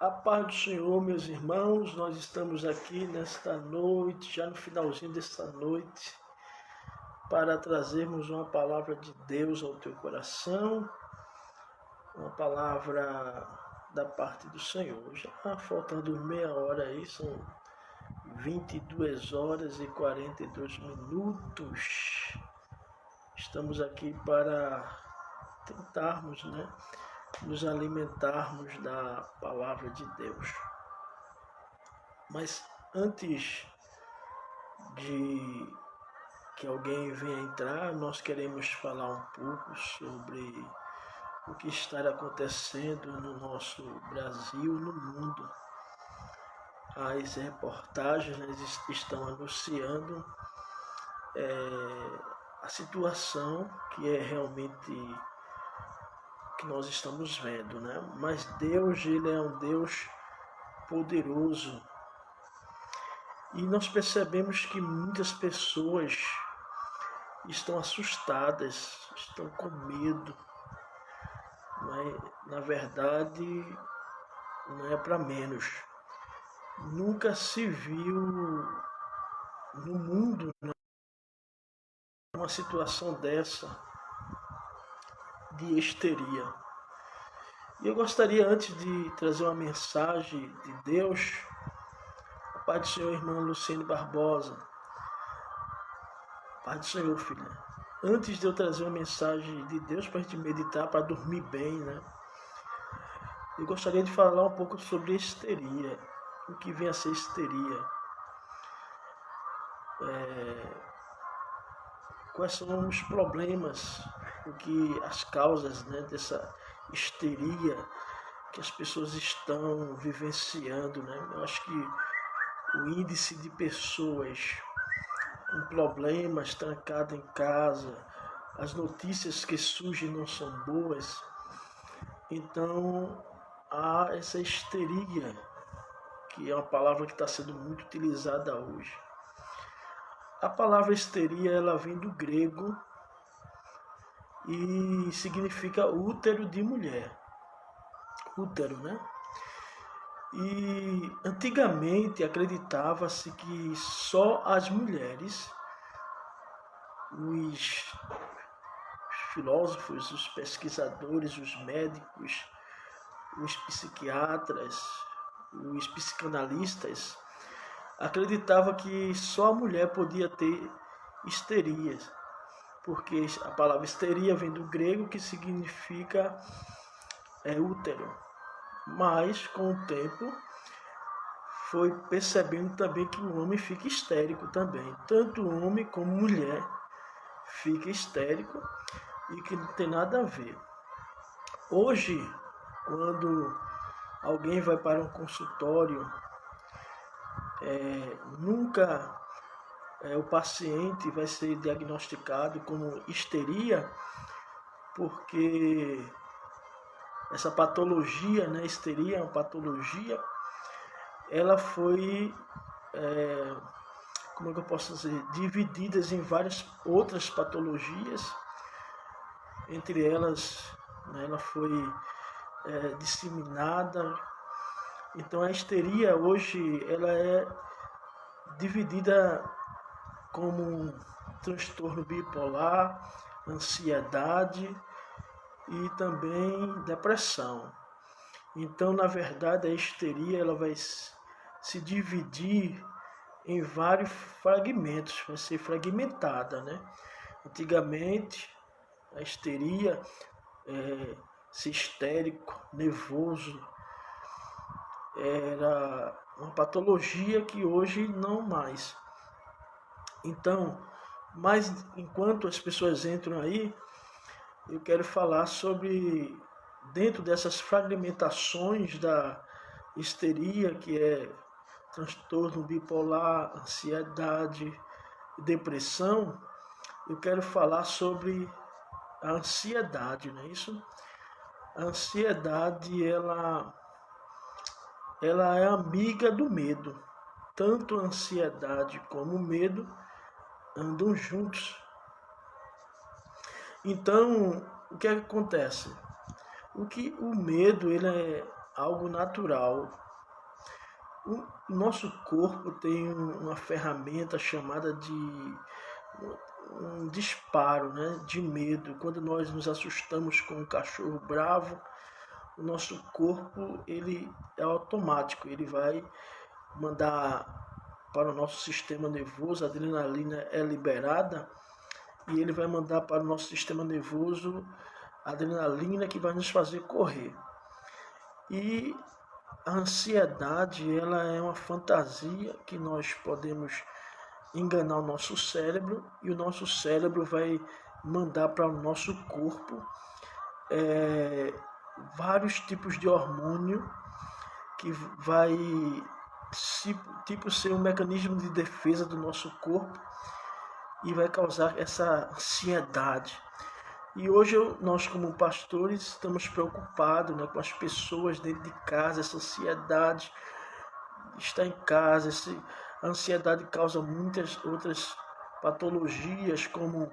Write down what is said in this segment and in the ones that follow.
A paz do Senhor, meus irmãos, nós estamos aqui nesta noite, já no finalzinho desta noite, para trazermos uma palavra de Deus ao teu coração, uma palavra da parte do Senhor. Já faltando meia hora aí, são 22 horas e 42 minutos. Estamos aqui para tentarmos, nos alimentarmos da palavra de Deus. Mas antes de que alguém venha entrar, nós queremos falar um pouco sobre o que está acontecendo no nosso Brasil, no mundo. As reportagens estão anunciando a situação que é realmente que nós estamos vendo, Mas Deus, Ele é um Deus poderoso. E nós percebemos que muitas pessoas estão assustadas, estão com medo. Na verdade, não é para menos. Nunca se viu no mundo uma situação dessa de histeria. E eu gostaria, antes de trazer uma mensagem de Deus, a paz do Senhor, irmã Luciene Barbosa. Paz do Senhor, filha. Antes de eu trazer uma mensagem de Deus para a gente meditar, para dormir bem, eu gostaria de falar um pouco sobre histeria, o que vem a ser histeria. Quais são os problemas, as causas dessa histeria que as pessoas estão vivenciando, Eu acho que o índice de pessoas com problemas, trancadas em casa, as notícias que surgem não são boas, então há essa histeria, que é uma palavra que está sendo muito utilizada hoje. A palavra histeria, ela vem do grego e significa útero de mulher. Útero, E antigamente acreditava-se que só as mulheres, os filósofos, os pesquisadores, os médicos, os psiquiatras, os psicanalistas, acreditavam que só a mulher podia ter histerias, porque a palavra histeria vem do grego, que significa útero. Mas, com o tempo, foi percebendo também que o homem fica histérico também. Tanto homem como mulher fica histérico e que não tem nada a ver. Hoje, quando alguém vai para um consultório, nunca o paciente vai ser diagnosticado como histeria, porque essa patologia, histeria é uma patologia, ela foi, como é que eu posso dizer, divididas em várias outras patologias, entre elas, ela foi disseminada. Então a histeria hoje, ela é dividida como um transtorno bipolar, ansiedade e também depressão. Então, na verdade, a histeria, ela vai se dividir em vários fragmentos, vai ser fragmentada, Antigamente, a histeria, ser histérico, nervoso, era uma patologia que hoje não mais. Então, mas enquanto as pessoas entram aí, eu quero falar sobre, dentro dessas fragmentações da histeria, que é transtorno bipolar, ansiedade, depressão, eu quero falar sobre a ansiedade, não é isso? A ansiedade, ela é amiga do medo. Tanto a ansiedade como o medo andam juntos. Então, o que acontece? O medo, ele algo natural. O nosso corpo tem uma ferramenta chamada de um disparo, né, de medo. Quando nós nos assustamos com um cachorro bravo, o nosso corpo ele é automático, ele vai mandar para o nosso sistema nervoso, a adrenalina é liberada e ele vai mandar para o nosso sistema nervoso a adrenalina que vai nos fazer correr. E a ansiedade, ela é uma fantasia que nós podemos enganar o nosso cérebro e o nosso cérebro vai mandar para o nosso corpo vários tipos de hormônio que vai ser um mecanismo de defesa do nosso corpo e vai causar essa ansiedade. E hoje nós como pastores estamos preocupados, né, com as pessoas dentro de casa, essa ansiedade está em casa, a ansiedade causa muitas outras patologias como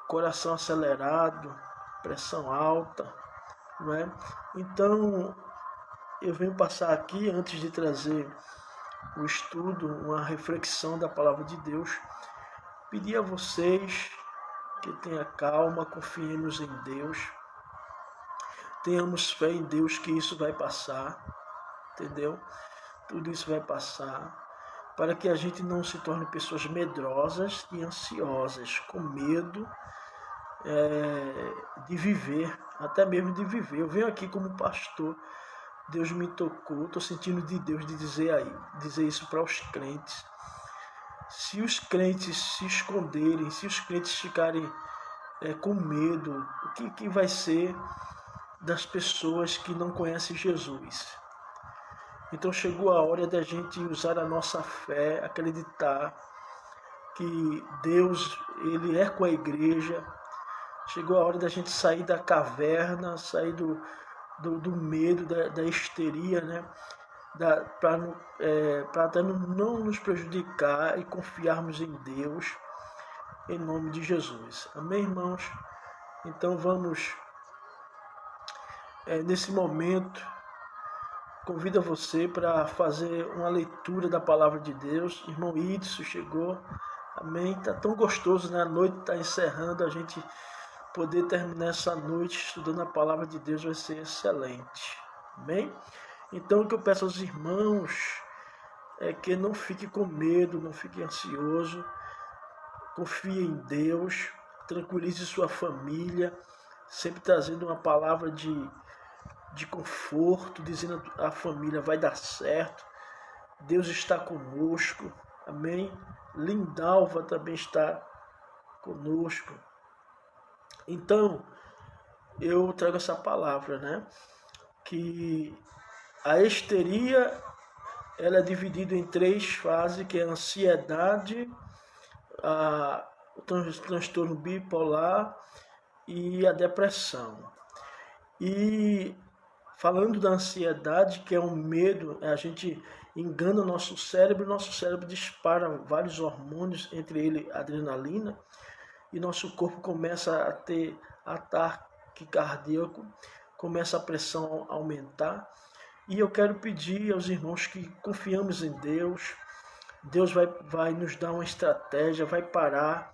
coração acelerado, pressão alta, não é? Então eu venho passar aqui, antes de trazer o estudo, uma reflexão da palavra de Deus, pedir a vocês que tenham calma, confiemos em Deus, tenhamos fé em Deus que isso vai passar, entendeu? Tudo isso vai passar, para que a gente não se torne pessoas medrosas e ansiosas, com medo de viver, até mesmo de viver. Eu venho aqui como pastor, Deus me tocou, estou sentindo de Deus de dizer isso para os crentes. Se os crentes se esconderem, se os crentes ficarem com medo, o que vai ser das pessoas que não conhecem Jesus? Então chegou a hora da gente usar a nossa fé, acreditar que Deus ele é com a igreja. Chegou a hora da gente sair da caverna, sair do medo, da histeria, né? Para não nos prejudicar e confiarmos em Deus, em nome de Jesus. Amém, irmãos? Então vamos, nesse momento, convido a você para fazer uma leitura da palavra de Deus. Irmão Idson chegou, amém? Está tão gostoso, né? A noite está encerrando, a gente poder terminar essa noite estudando a palavra de Deus vai ser excelente, amém? Então o que eu peço aos irmãos é que não fique com medo, não fique ansioso, confie em Deus, tranquilize sua família, sempre trazendo uma palavra de conforto, dizendo a família vai dar certo, Deus está conosco, amém? Lindalva também está conosco. Então, eu trago essa palavra, né? Que a histeria, ela é dividida em 3 fases, que é a ansiedade, o transtorno bipolar e a depressão. E falando da ansiedade, que é um medo, a gente engana o nosso cérebro dispara vários hormônios, entre eles a adrenalina, e nosso corpo começa a ter ataque cardíaco, começa a pressão a aumentar. E eu quero pedir aos irmãos que confiamos em Deus. Deus vai nos dar uma estratégia, vai parar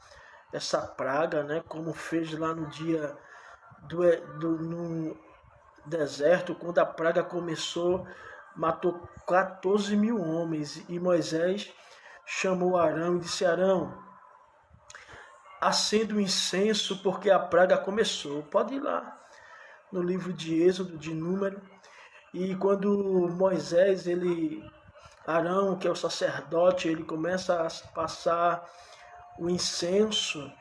essa praga, né? Como fez lá no dia no deserto, quando a praga começou, matou 14 mil homens. E Moisés chamou Arão e disse: Arão, acenda o incenso porque a praga começou. Pode ir lá no livro de Êxodo, de Número. E quando Moisés, Arão, que é o sacerdote, ele começa a passar o incenso,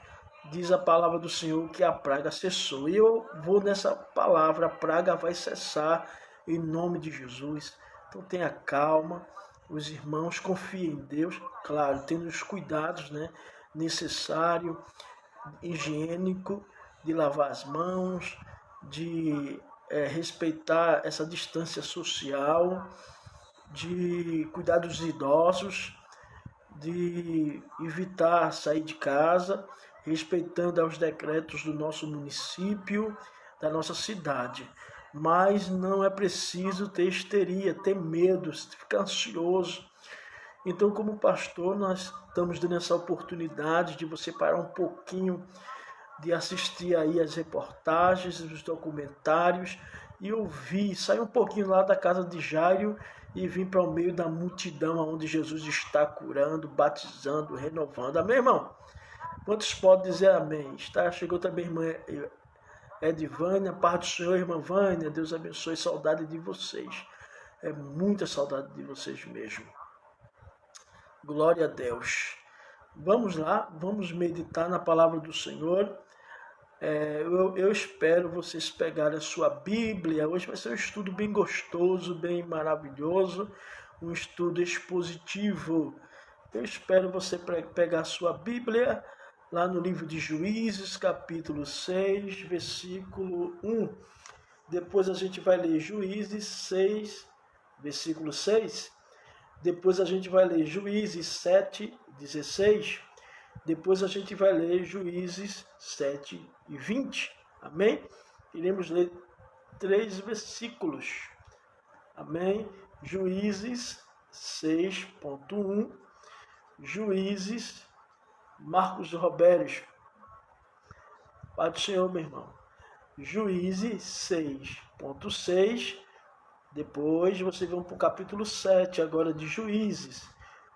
diz a palavra do Senhor que a praga cessou. E eu vou nessa palavra, a praga vai cessar em nome de Jesus. Então tenha calma, os irmãos confiem em Deus, claro, tendo os cuidados, né, necessário, higiênico, de lavar as mãos, de respeitar essa distância social, de cuidar dos idosos, de evitar sair de casa, respeitando os decretos do nosso município, da nossa cidade. Mas não é preciso ter histeria, ter medo, ficar ansioso. Então, como pastor, nós estamos dando essa oportunidade de você parar um pouquinho, de assistir aí as reportagens, os documentários e ouvir, sair um pouquinho lá da casa de Jairo e vir para o meio da multidão onde Jesus está curando, batizando, renovando. Amém, irmão? Quantos podem dizer amém? Chegou também a irmã Edvânia, paz do Senhor, irmã Vânia, Deus abençoe, saudade de vocês. É muita saudade de vocês mesmo. Glória a Deus. Vamos lá, vamos meditar na palavra do Senhor. Eu espero vocês pegarem a sua Bíblia. Hoje vai ser um estudo bem gostoso, bem maravilhoso, um estudo expositivo. Eu espero você pegar a sua Bíblia lá no livro de Juízes, capítulo 6, versículo 1. Depois a gente vai ler Juízes 6, versículo 6. Depois a gente vai ler Juízes 7, 16. Depois a gente vai ler Juízes 7 e 20. Amém? Iremos ler 3 versículos. Amém? Juízes 6.1. Juízes, Marcos Robério. Pai do Senhor, meu irmão. Juízes 6.6. Depois vocês vão para o capítulo 7, agora de Juízes.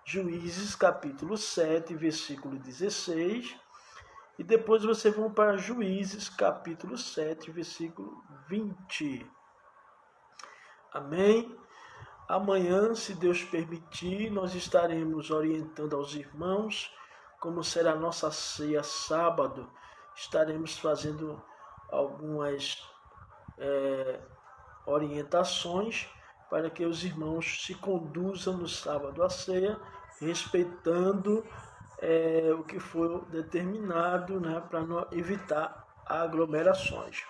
Juízes, capítulo 7, versículo 16. E depois vocês vão para Juízes, capítulo 7, versículo 20. Amém? Amanhã, se Deus permitir, nós estaremos orientando aos irmãos como será a nossa ceia sábado. Estaremos fazendo algumas orientações para que os irmãos se conduzam no sábado à ceia, respeitando o que foi determinado, né, para não evitar aglomerações.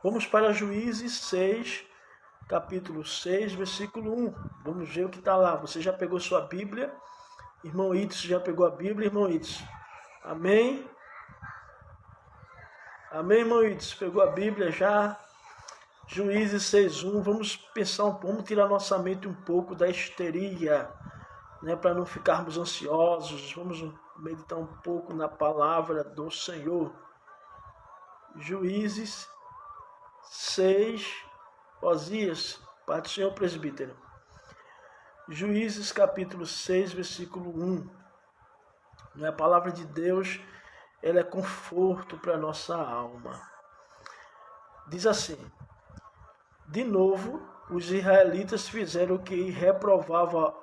Vamos para Juízes 6, capítulo 6, versículo 1. Vamos ver o que está lá. Você já pegou sua Bíblia? Irmão Itz, já pegou a Bíblia, irmão Itz? Amém? Amém, irmão Itz? Pegou a Bíblia já? Juízes 6.1, vamos pensar vamos tirar nossa mente um pouco da histeria, né, para não ficarmos ansiosos. Vamos meditar um pouco na palavra do Senhor. Juízes 6, Osias, Pai do Senhor, presbítero. Juízes capítulo 6, versículo 1. A palavra de Deus, ela é conforto para a nossa alma. Diz assim: de novo, os israelitas fizeram o que reprovava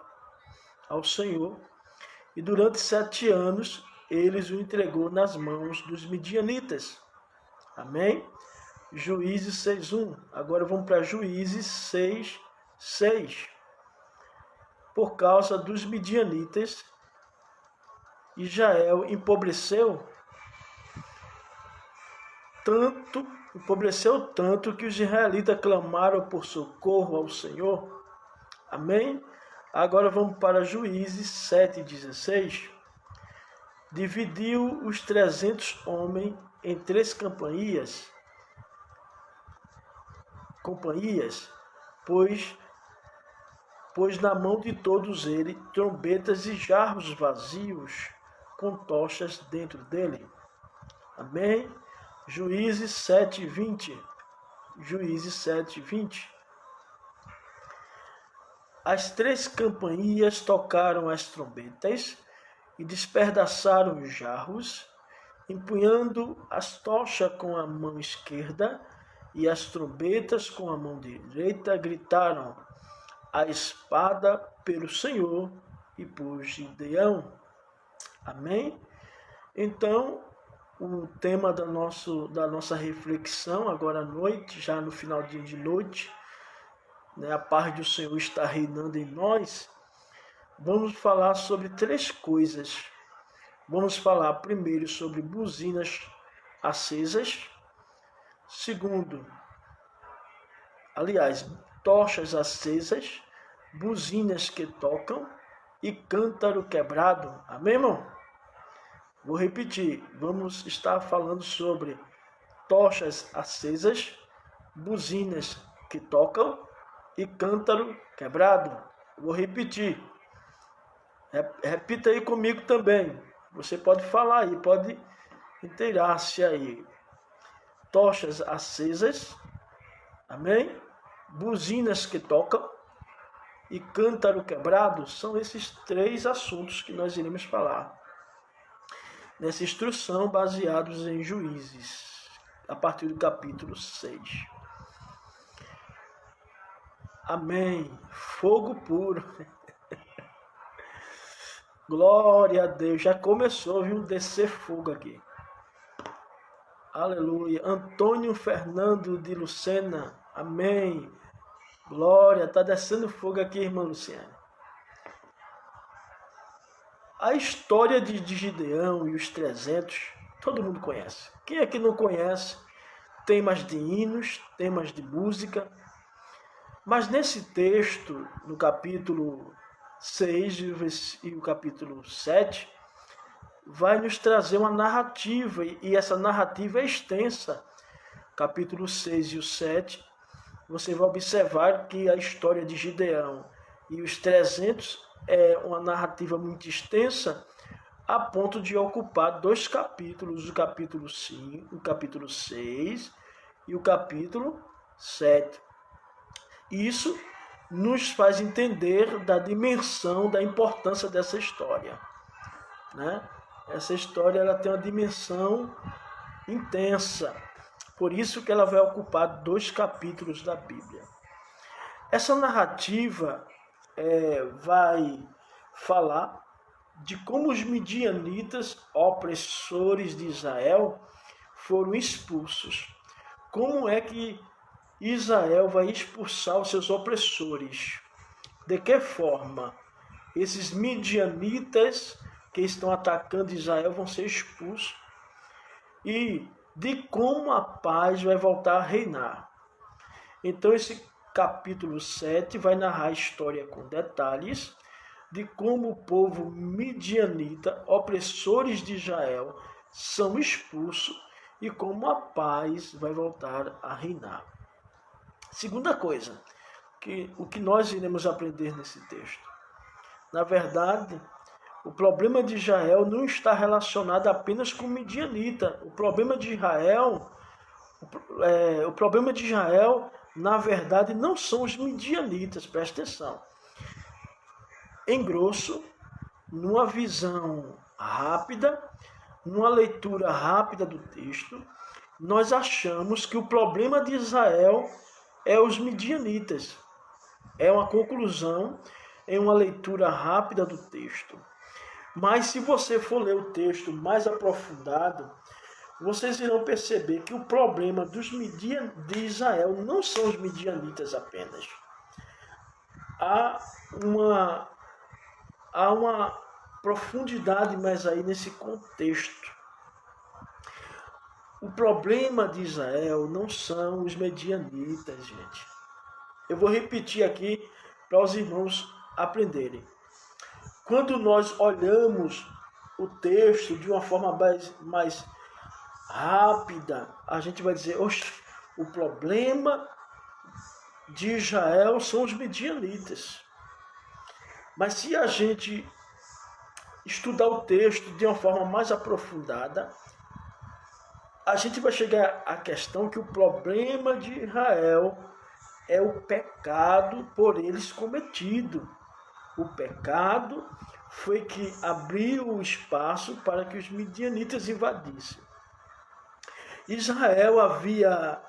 ao Senhor, e durante 7 anos eles o entregou nas mãos dos midianitas. Amém? Juízes 6.1. Agora vamos para Juízes 6.6. Por causa dos midianitas, Israel empobreceu tanto que os israelitas clamaram por socorro ao Senhor. Amém? Agora vamos para Juízes 7.16. Dividiu os 300 homens em 3 companhias, pois na mão de todos eles trombetas e jarros vazios com tochas dentro dele. Amém? Juízes 7.20. Juízes 7.20. As 3 companhias tocaram as trombetas e despedaçaram os jarros, empunhando as tochas com a mão esquerda e as trombetas com a mão direita, gritaram: a espada pelo Senhor e por Gideão. Amém? Então, o tema da nossa reflexão agora à noite, já no finalzinho de noite, né, a paz do Senhor está reinando em nós. Vamos falar sobre 3 coisas. Vamos falar primeiro sobre buzinas acesas. Segundo, tochas acesas, buzinas que tocam e cântaro quebrado. Amém, irmão? Vou repetir. Vamos estar falando sobre tochas acesas, buzinas que tocam e cântaro quebrado. Vou repetir. Repita aí comigo também. Você pode falar aí, pode inteirar-se aí. Tochas acesas, amém? Buzinas que tocam e cântaro quebrado. São esses 3 assuntos que nós iremos falar nessa instrução, baseados em Juízes, a partir do capítulo 6. Amém. Fogo puro. Glória a Deus. Já começou, viu? Descer fogo aqui. Aleluia. Antônio Fernando de Lucena. Amém. Glória. Está descendo fogo aqui, irmã Luciana. A história de Gideão e os 300, todo mundo conhece. Quem é que não conhece? Temas de hinos, temas de música. Mas nesse texto, no capítulo 6 e o capítulo 7, vai nos trazer uma narrativa, e essa narrativa é extensa. Capítulo 6 e o 7, você vai observar que a história de Gideão e os 300 é uma narrativa muito extensa, a ponto de ocupar 2 capítulos, o capítulo 5, o capítulo 6 e o capítulo 7. Isso nos faz entender da dimensão, da importância dessa história, né? Essa história ela tem uma dimensão intensa, por isso que ela vai ocupar 2 capítulos da Bíblia. Essa narrativa vai falar de como os midianitas, opressores de Israel, foram expulsos. Como é que Israel vai expulsar os seus opressores? De que forma esses midianitas que estão atacando Israel vão ser expulsos? E de como a paz vai voltar a reinar. Então esse capítulo 7 vai narrar a história com detalhes de como o povo midianita, opressores de Israel, são expulsos e como a paz vai voltar a reinar. Segunda coisa, o que nós iremos aprender nesse texto. Na verdade, o problema de Israel não está relacionado apenas com o midianita. O problema de Israel, na verdade, não são os midianitas, presta atenção. Em grosso, numa visão rápida, numa leitura rápida do texto, nós achamos que o problema de Israel é os midianitas. É uma conclusão em uma leitura rápida do texto. Mas se você for ler o texto mais aprofundado, vocês irão perceber que o problema de Israel não são os midianitas apenas. Há uma profundidade mais aí nesse contexto. O problema de Israel não são os medianitas, gente. Eu vou repetir aqui para os irmãos aprenderem. Quando nós olhamos o texto de uma forma mais rápida, a gente vai dizer, oxe, o problema de Israel são os medianitas. Mas se a gente estudar o texto de uma forma mais aprofundada, a gente vai chegar à questão que o problema de Israel é o pecado por eles cometido. O pecado foi que abriu o espaço para que os midianitas invadissem. Israel havia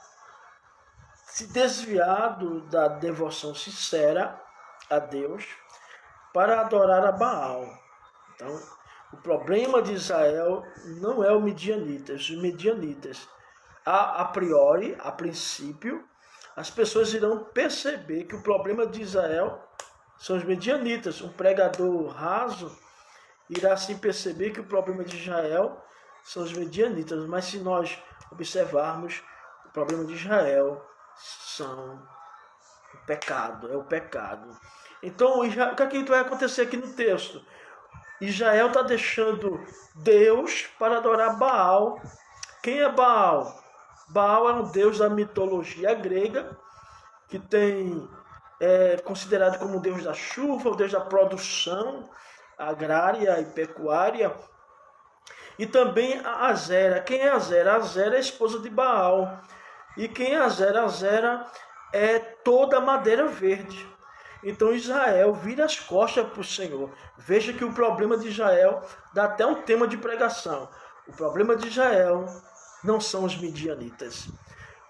se desviado da devoção sincera a Deus para adorar a Baal. Então, o problema de Israel não é os midianitas. A priori, a princípio, as pessoas irão perceber que o problema de Israel são os midianitas. Um pregador raso irá assim perceber que o problema de Israel são os midianitas. Mas se nós observarmos, o problema de Israel são o pecado, é o pecado. Então, o que é que vai acontecer aqui no texto? Israel está deixando Deus para adorar Baal. Quem é Baal? Baal é um deus da mitologia grega, que é considerado como o deus da chuva, o deus da produção agrária e pecuária. E também a Azera. Quem é Azera? Azera é a esposa de Baal. E quem é Azera? Azera é toda a madeira verde. Então Israel vira as costas para o Senhor. Veja que o problema de Israel dá até um tema de pregação. O problema de Israel não são os midianitas.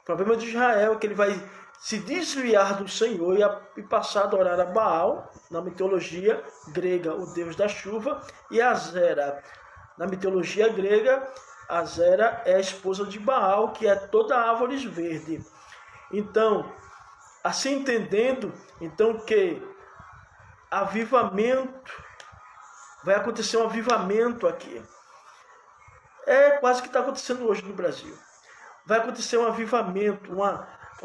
O problema de Israel é que ele vai se desviar do Senhor e passar a adorar a Baal, na mitologia grega, o deus da chuva, e a Azera. Na mitologia grega, Azera é a esposa de Baal, que é toda árvore verde. Então, assim entendendo, então que avivamento, vai acontecer um avivamento aqui. É quase que está acontecendo hoje no Brasil. Vai acontecer um avivamento, um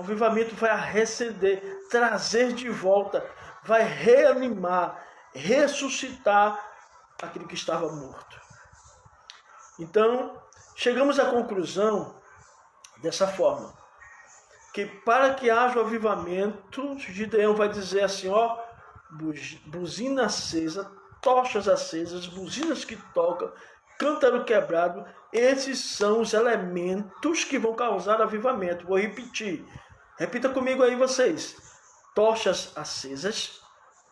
avivamento vai recender, trazer de volta, vai reanimar, ressuscitar aquele que estava morto. Então, chegamos à conclusão dessa forma, que para que haja o avivamento, Gideão vai dizer assim, ó, buzina acesa, tochas acesas, buzinas que tocam, cântaro quebrado, esses são os elementos que vão causar avivamento. Vou repetir, repita comigo aí vocês, tochas acesas,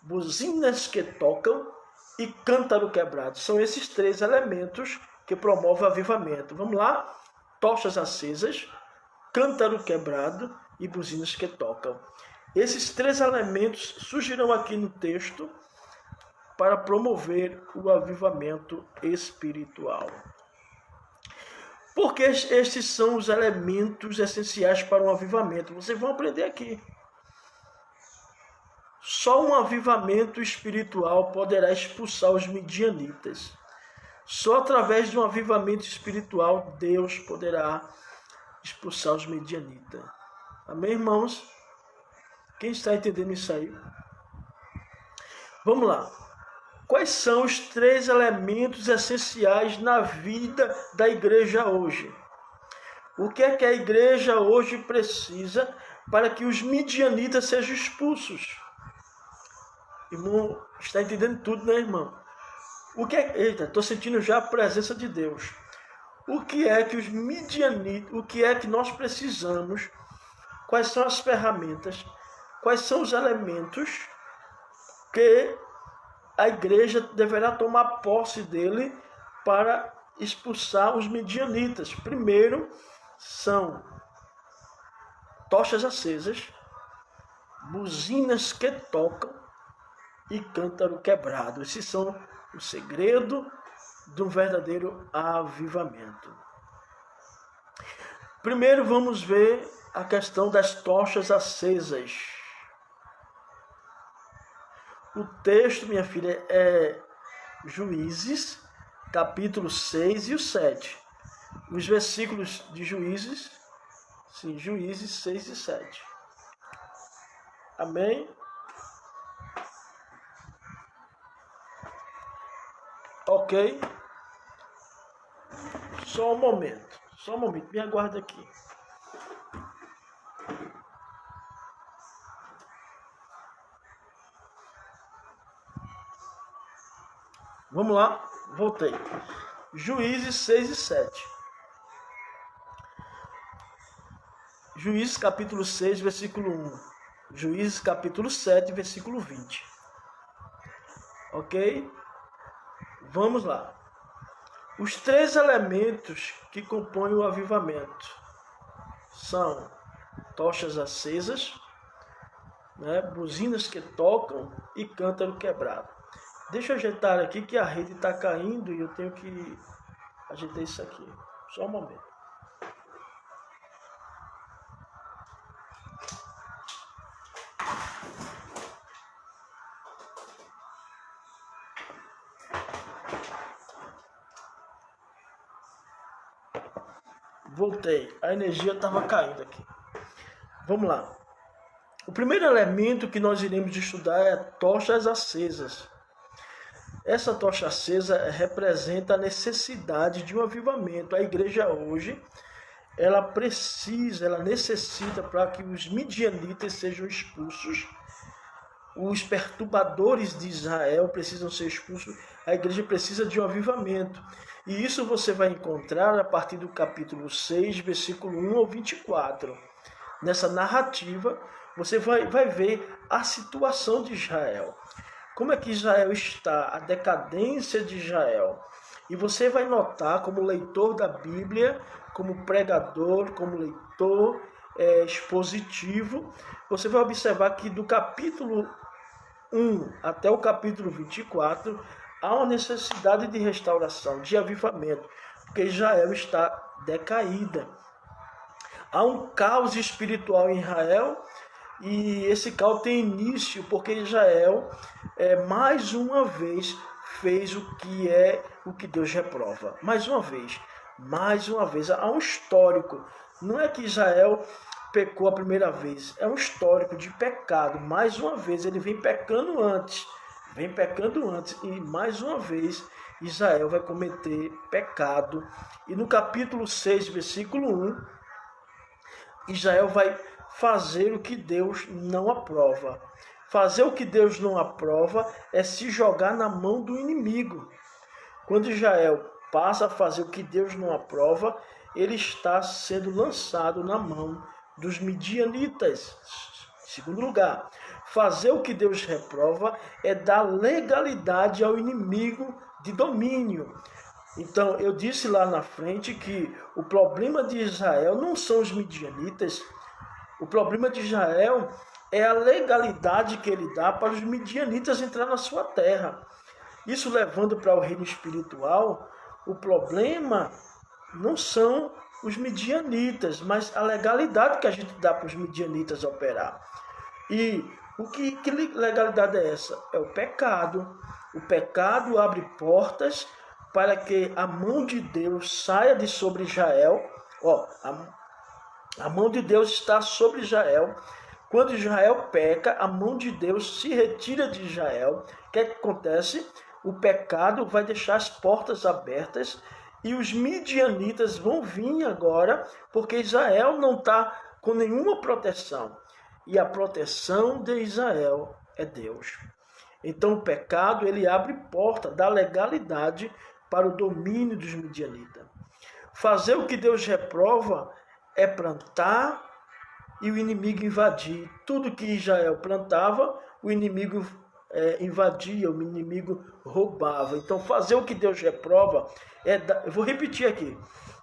buzinas que tocam e cântaro quebrado, são esses três elementos que promovem o avivamento. Vamos lá, tochas acesas, cântaro quebrado e buzinas que tocam. Esses três elementos surgirão aqui no texto para promover o avivamento espiritual. Porque estes são os elementos essenciais para um avivamento. Vocês vão aprender aqui. Só um avivamento espiritual poderá expulsar os midianitas. Só através de um avivamento espiritual Deus poderá expulsar os midianitas. Amém, irmãos? Quem está entendendo isso aí? Vamos lá. Quais são os três elementos essenciais na vida da igreja hoje? O que é que a igreja hoje precisa para que os midianitas sejam expulsos? Irmão, está entendendo tudo, né, irmão? Eita, estou sentindo já a presença de Deus. O que é que os midianitas, o que é que nós precisamos? Quais são as ferramentas? Quais são os elementos que a igreja deverá tomar posse dele para expulsar os midianitas? Primeiro, são tochas acesas, buzinas que tocam e cântaro quebrado. Esses são o segredo do verdadeiro avivamento. Primeiro vamos ver a questão das tochas acesas. O texto, minha filha, é Juízes, capítulo 6 e o 7. Os versículos de Juízes, sim, Juízes 6 e 7. Amém? Ok? Só um momento, me aguarda aqui. Vamos lá, voltei. Juízes 6 e 7. Juízes capítulo 6, versículo 1. Juízes capítulo 7, versículo 20. Ok? Vamos lá. Os três elementos que compõem o avivamento são tochas acesas, né, buzinas que tocam e cântaro quebrado. Deixa eu ajeitar aqui que a rede está caindo e eu tenho que ajeitar isso aqui. Só um momento. Voltei. A energia estava caindo aqui. Vamos lá. O primeiro elemento que nós iremos estudar é tochas acesas. Essa tocha acesa representa a necessidade de um avivamento. A igreja hoje, ela necessita, para que os midianitas sejam expulsos, os perturbadores de Israel precisam ser expulsos, a igreja precisa de um avivamento. E isso você vai encontrar a partir do capítulo 6, versículo 1 ao 24. Nessa narrativa, você vai ver a situação de Israel. Como é que Israel está, a decadência de Israel. E você vai notar, como leitor da Bíblia, como pregador, como leitor expositivo, você vai observar que do capítulo 1 até o capítulo 24, há uma necessidade de restauração, de avivamento, porque Israel está decaída. Há um caos espiritual em Israel, e esse caos tem início porque Israel, mais uma vez, fez o que Deus reprova. Mais uma vez, há um histórico. Não é que Israel pecou a primeira vez, é um histórico de pecado. Mais uma vez, ele vem pecando antes, e mais uma vez Israel vai cometer pecado. E no capítulo 6, versículo 1, Israel vai fazer o que Deus não aprova. Fazer o que Deus não aprova é se jogar na mão do inimigo. Quando Israel passa a fazer o que Deus não aprova, ele está sendo lançado na mão dos midianitas. Segundo lugar, fazer o que Deus reprova é dar legalidade ao inimigo de domínio. Então, eu disse lá na frente que o problema de Israel não são os midianitas. O problema de Israel é a legalidade que ele dá para os midianitas entrar na sua terra. Isso levando para o reino espiritual, o problema não são os midianitas, mas a legalidade que a gente dá para os midianitas operar. E que legalidade é essa? É o pecado. O pecado abre portas para que a mão de Deus saia de sobre Israel. A mão de Deus está sobre Israel. Quando Israel peca, a mão de Deus se retira de Israel. O que acontece? O pecado vai deixar as portas abertas e os midianitas vão vir agora, porque Israel não está com nenhuma proteção. E a proteção de Israel é Deus. Então o pecado, ele abre porta da legalidade para o domínio dos midianitas. Fazer o que Deus reprova é plantar e o inimigo invadir. Tudo que Israel plantava, o inimigo invadia, o inimigo roubava. Então fazer o que Deus reprova eu vou repetir aqui.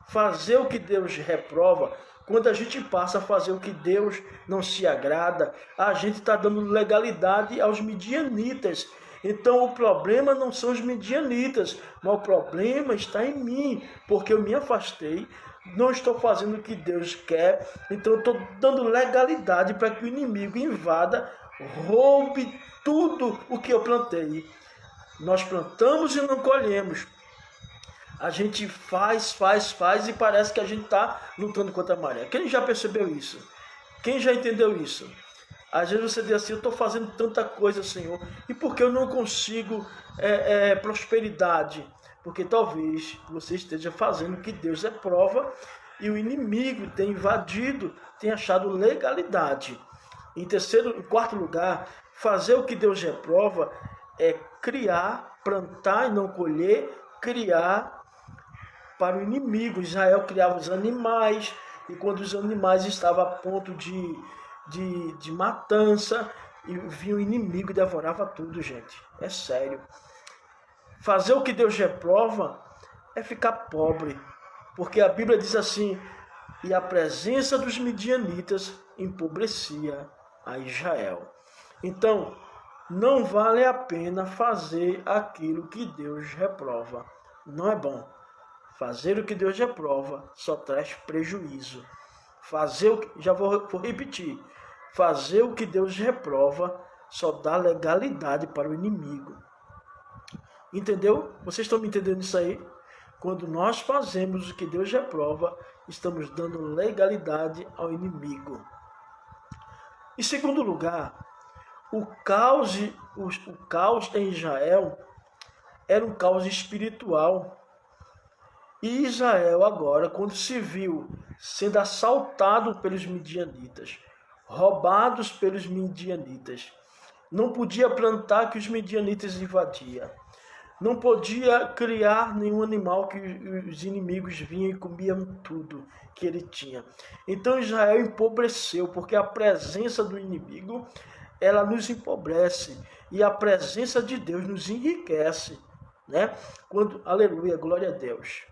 Fazer o que Deus reprova, quando a gente passa a fazer o que Deus não se agrada, a gente está dando legalidade aos midianitas. Então o problema não são os midianitas, mas o problema está em mim, porque eu me afastei, não estou fazendo o que Deus quer, então eu estou dando legalidade para que o inimigo invada, roube tudo o que eu plantei. Nós plantamos e não colhemos. A gente faz e parece que a gente está lutando contra a maré. Quem já percebeu isso? Quem já entendeu isso? Às vezes você diz assim, eu estou fazendo tanta coisa, Senhor, e por que eu não consigo prosperidade? Porque talvez você esteja fazendo o que Deus reprova e o inimigo tem invadido, tem achado legalidade. Em quarto lugar, fazer o que Deus reprova é criar, plantar e não colher, criar para o inimigo. Israel criava os animais, e quando os animais estavam a ponto de matança, e vinha o inimigo e devorava tudo, gente. É sério. Fazer o que Deus reprova é ficar pobre, porque a Bíblia diz assim, e a presença dos midianitas empobrecia a Israel. Então, não vale a pena fazer aquilo que Deus reprova. Não é bom. Fazer o que Deus reprova só traz prejuízo. Já vou repetir. Fazer o que Deus reprova só dá legalidade para o inimigo. Entendeu? Vocês estão me entendendo isso aí? Quando nós fazemos o que Deus reprova, estamos dando legalidade ao inimigo. Em segundo lugar, o caos em Israel era um caos espiritual. E Israel agora, quando se viu sendo assaltado pelos midianitas, roubados pelos midianitas, não podia plantar que os midianitas invadiam. Não podia criar nenhum animal que os inimigos vinham e comiam tudo que ele tinha. Então Israel empobreceu, porque a presença do inimigo, ela nos empobrece. E a presença de Deus nos enriquece, né? Quando, aleluia, glória a Deus.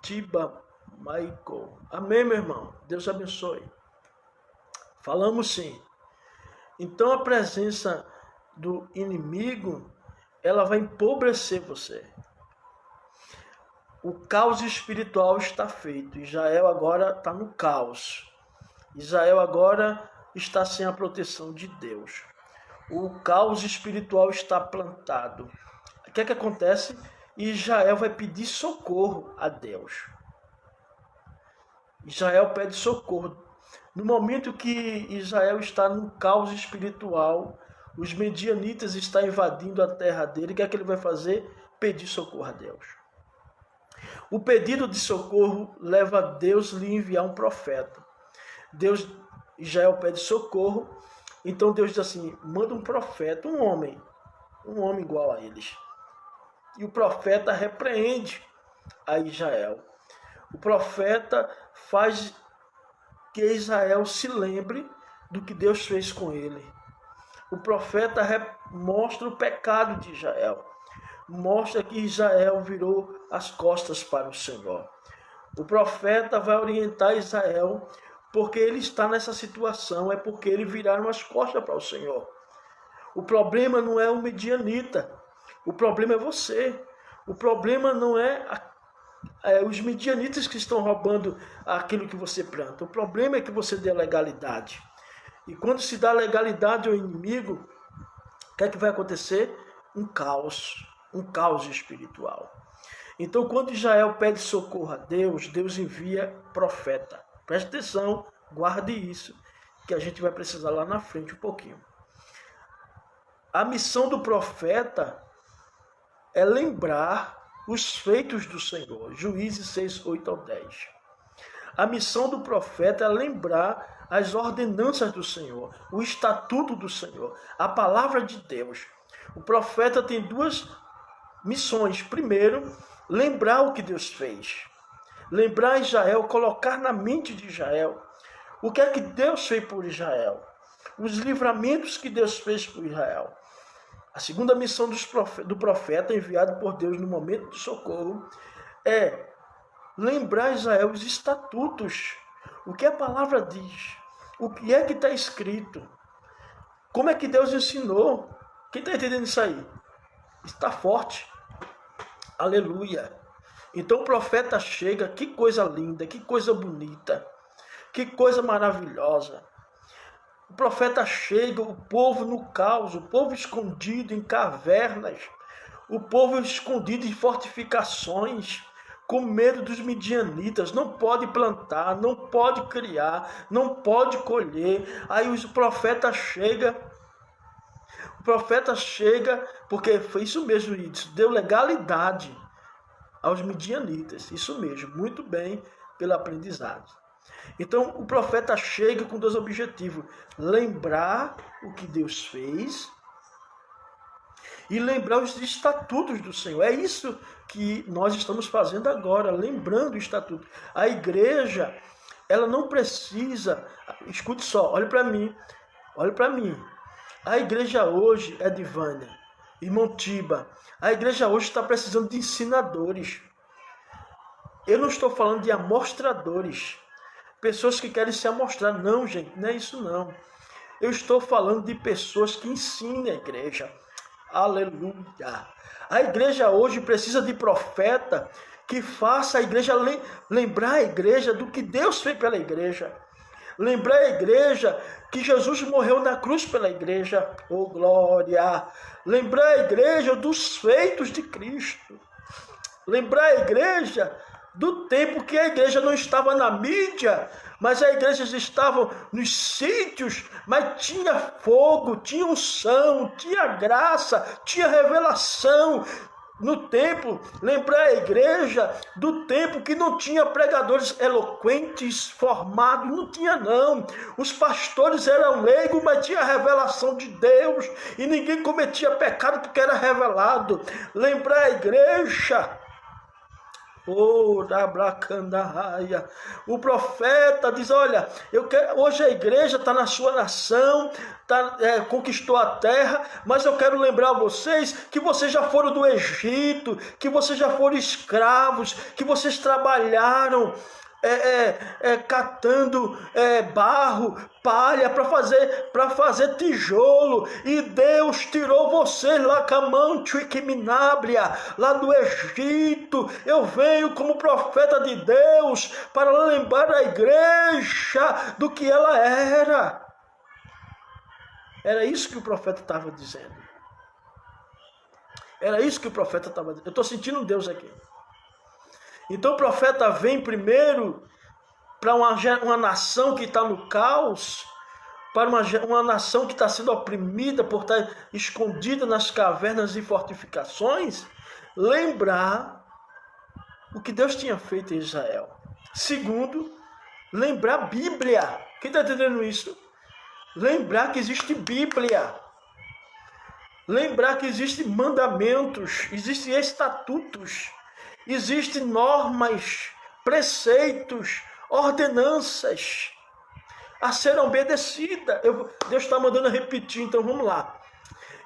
Tiba Michael. Amém, meu irmão. Deus abençoe. Falamos sim. Então a presença do inimigo, ela vai empobrecer você. O caos espiritual está feito. Israel agora está no caos. Israel agora está sem a proteção de Deus. O caos espiritual está plantado. O que é que acontece? Israel vai pedir socorro a Deus. Israel pede socorro. No momento que Israel está no caos espiritual, os medianitas estão invadindo a terra dele. O que é que ele vai fazer? Pedir socorro a Deus. O pedido de socorro leva a Deus lhe enviar um profeta. Israel pede socorro, então Deus diz assim, manda um profeta, um homem igual a eles. E o profeta repreende a Israel. O profeta faz que Israel se lembre do que Deus fez com ele. O profeta mostra o pecado de Israel. Mostra que Israel virou as costas para o Senhor. O profeta vai orientar Israel, porque ele está nessa situação, é porque ele viraram as costas para o Senhor. O problema não é o medianita, o problema é você. O problema não é os midianitas que estão roubando aquilo que você planta. O problema é que você dê legalidade. E quando se dá legalidade ao inimigo, o que é que vai acontecer? Um caos espiritual. Então, quando Israel pede socorro a Deus, Deus envia profeta. Preste atenção, guarde isso, que a gente vai precisar lá na frente um pouquinho. A missão do profeta é lembrar os feitos do Senhor. Juízes 6, 8 ao 10. A missão do profeta é lembrar as ordenanças do Senhor, o estatuto do Senhor, a palavra de Deus. O profeta tem duas missões. Primeiro, lembrar o que Deus fez. Lembrar Israel, colocar na mente de Israel o que é que Deus fez por Israel. Os livramentos que Deus fez por Israel. A segunda missão do profeta enviado por Deus no momento de socorro é lembrar Israel os estatutos. O que a palavra diz. O que é que está escrito. Como é que Deus ensinou. Quem está entendendo isso aí? Está forte. Aleluia. Então o profeta chega, que coisa linda, que coisa bonita, que coisa maravilhosa. O profeta chega, o povo no caos, o povo escondido em cavernas, o povo escondido em fortificações, com medo dos midianitas, não pode plantar, não pode criar, não pode colher. Aí o profeta chega, porque foi isso mesmo, isso deu legalidade aos midianitas, isso mesmo, muito bem pela aprendizagem. Então o profeta chega com dois objetivos: lembrar o que Deus fez e lembrar os estatutos do Senhor. É isso que nós estamos fazendo agora, lembrando o estatuto. A igreja, ela não precisa, escute só, olhe para mim. A igreja hoje, Edvânia, irmão Tiba, a igreja hoje está precisando de ensinadores. Eu não estou falando de amostradores, pessoas que querem se amostrar. Não, gente, não é isso não. Eu estou falando de pessoas que ensinem a igreja. Aleluia. A igreja hoje precisa de profeta que faça a igreja lembrar a igreja do que Deus fez pela igreja. Lembrar a igreja que Jesus morreu na cruz pela igreja. Oh, glória! Lembrar a igreja dos feitos de Cristo. Lembrar a igreja do tempo que a igreja não estava na mídia, mas a igreja estava nos sítios, mas tinha fogo, tinha unção, tinha graça, tinha revelação. no templo, lembrar a igreja do tempo que não tinha pregadores eloquentes, formados, não tinha não. Os pastores eram leigos, mas tinha a revelação de Deus, e ninguém cometia pecado porque era revelado. Lembrar a igreja. O profeta diz, olha, hoje a igreja está na sua nação, conquistou a terra, mas eu quero lembrar vocês que vocês já foram do Egito, que vocês já foram escravos, que vocês trabalharam catando barro, palha para fazer tijolo, e Deus tirou vocês lá lá do Egito. Eu venho como profeta de Deus para lembrar a igreja do que ela era. Era isso que o profeta estava dizendo. Era isso que o profeta estava dizendo. Eu estou sentindo Deus aqui. Então o profeta vem primeiro para uma nação que está no caos, para uma nação que está sendo oprimida por estar escondida nas cavernas e fortificações, lembrar o que Deus tinha feito em Israel. Segundo, lembrar a Bíblia. Quem está entendendo isso? Lembrar que existe Bíblia. Lembrar que existem mandamentos, existem estatutos, existem normas, preceitos, ordenanças a serem obedecidas. Deus está mandando repetir, então vamos lá.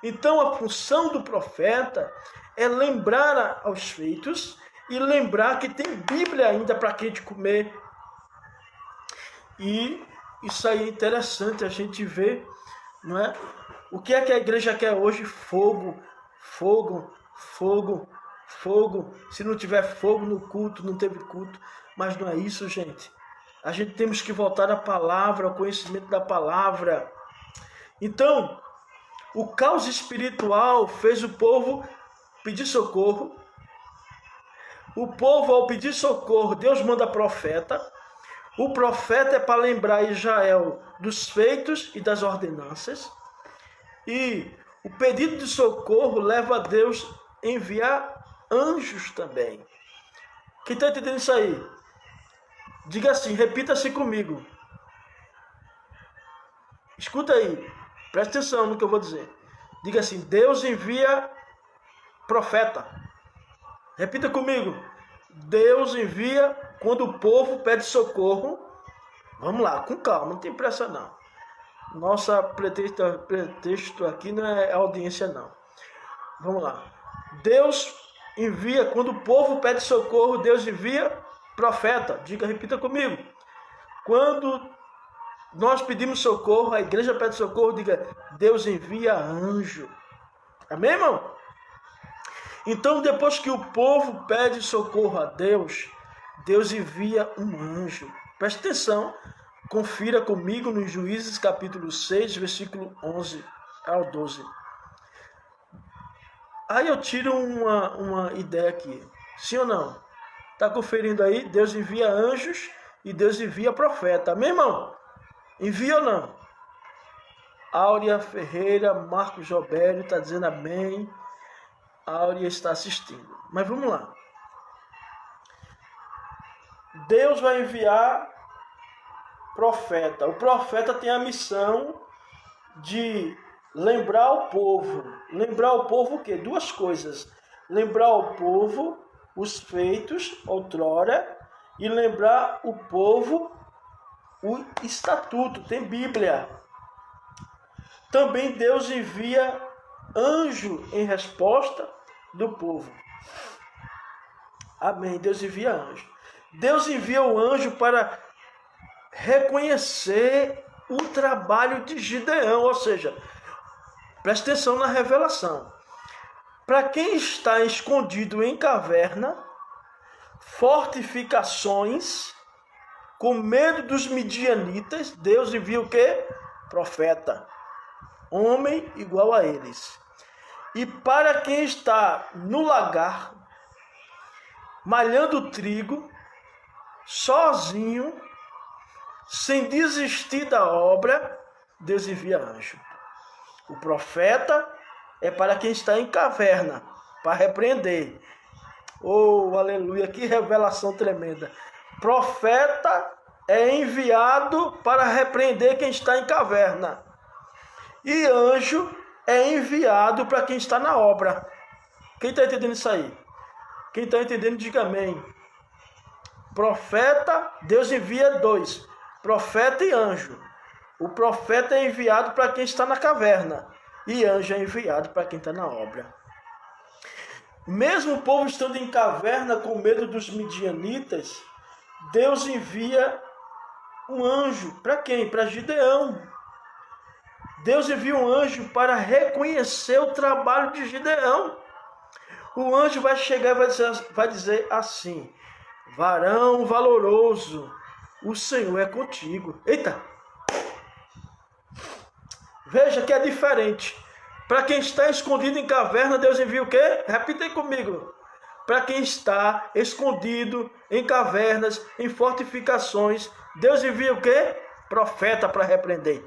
Então a função do profeta é lembrar aos feitos e lembrar que tem Bíblia ainda para quem comer. E isso aí é interessante a gente ver, não é? O que é que a igreja quer hoje? Fogo, fogo, fogo, fogo. Se não tiver fogo no culto, não teve culto. Mas não é isso, gente. A gente temos que voltar à palavra, ao conhecimento da palavra. Então, o caos espiritual fez o povo pedir socorro. O povo, ao pedir socorro, Deus manda profeta. O profeta é para lembrar Israel dos feitos e das ordenanças. E o pedido de socorro leva a Deus a enviar anjos também. Quem está entendendo isso aí? Diga assim, repita-se comigo. Escuta aí, presta atenção no que eu vou dizer. Diga assim, Deus envia profeta. Repita comigo. Deus envia quando o povo pede socorro. Vamos lá, com calma, não tem pressa não. Nossa pretexto aqui não é audiência não. Vamos lá. Deus envia, quando o povo pede socorro, Deus envia profeta. Diga, repita comigo. Quando nós pedimos socorro, a igreja pede socorro, diga, Deus envia anjo. Amém, irmão? Então, depois que o povo pede socorro a Deus, Deus envia um anjo. Preste atenção, confira comigo no Juízes capítulo 6, versículo 11 ao 12. Aí eu tiro uma ideia aqui. Sim ou não? Está conferindo aí? Deus envia anjos e Deus envia profeta. Amém, irmão? Envia ou não? Áurea Ferreira, Marcos Jobélio está dizendo amém. Áurea está assistindo. Mas vamos lá. Deus vai enviar profeta. O profeta tem a missão de lembrar o povo. Lembrar o povo o quê? Duas coisas. Lembrar o povo os feitos outrora e lembrar o povo o estatuto. Tem Bíblia. Também Deus envia anjo em resposta do povo. Amém. Deus envia anjo. Deus envia o anjo para reconhecer o trabalho de Gideão, ou seja, preste atenção na revelação. Para quem está escondido em caverna, fortificações, com medo dos midianitas, Deus envia o quê? Profeta. Homem igual a eles. E para quem está no lagar, malhando trigo, sozinho, sem desistir da obra, Deus envia anjo. O profeta é para quem está em caverna, para repreender. Oh, aleluia, que revelação tremenda. Profeta é enviado para repreender quem está em caverna. E anjo é enviado para quem está na obra. Quem está entendendo isso aí? Quem está entendendo, diga amém. Profeta, Deus envia dois. Profeta e anjo. O profeta é enviado para quem está na caverna. E anjo é enviado para quem está na obra. Mesmo o povo estando em caverna com medo dos midianitas, Deus envia um anjo. Para quem? Para Gideão. Deus envia um anjo para reconhecer o trabalho de Gideão. O anjo vai chegar e vai dizer assim: varão valoroso, o Senhor é contigo. Eita! Veja que é diferente. Para quem está escondido em caverna, Deus envia o quê? Repita aí comigo. Para quem está escondido em cavernas, em fortificações, Deus envia o quê? Profeta para repreender.